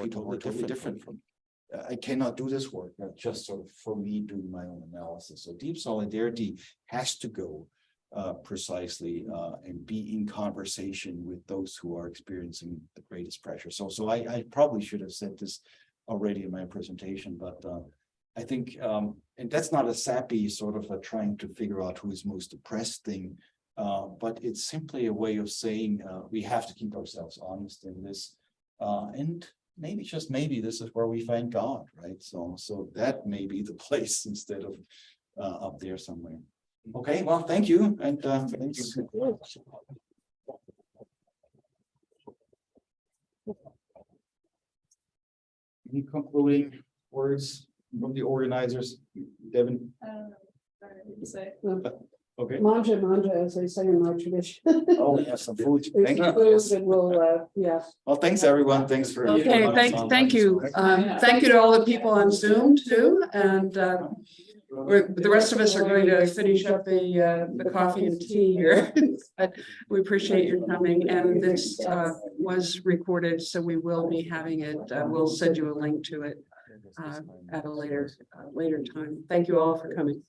people who are totally different from me. I cannot do this work, just sort of for me doing my own analysis. So deep solidarity has to go precisely and be in conversation with those who are experiencing the greatest pressure. So I probably should have said this already in my presentation, but I think, and that's not a sappy sort of a trying to figure out who is most oppressed thing, but it's simply a way of saying we have to keep ourselves honest in this, and maybe, just maybe, this is where we find God, right? So that may be the place instead of up there somewhere. Okay, well, thank you, and thanks. Any concluding words from the organizers, Devin? Okay. Manja, as they say in my tradition. Oh, we have some food. Thank you. Food, and we'll, yeah. Well, thanks, everyone. Thanks for. Okay, thank you. Thank you to all the people on Zoom too, and the rest of us are going to finish up the coffee and tea here. But we appreciate your coming, and this was recorded, so we will be having it. We'll send you a link to it at a later time. Thank you all for coming.